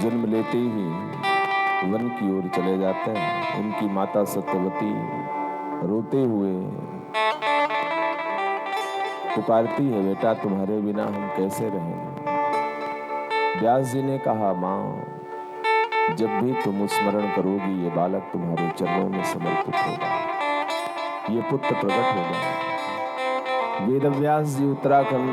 जन्म लेते ही वन की ओर चले जाते हैं। उनकी माता सत्यवती रोते हुए पुकारती है, बेटा तुम्हारे बिना हम कैसे रहेंगे। व्यास जी ने कहा, माँ जब भी तुम स्मरण करोगी ये बालक तुम्हारे चरणों में समर्पित होगा, ये पुत्र प्रकट होगा। वेदव्यास जी उत्तराखंड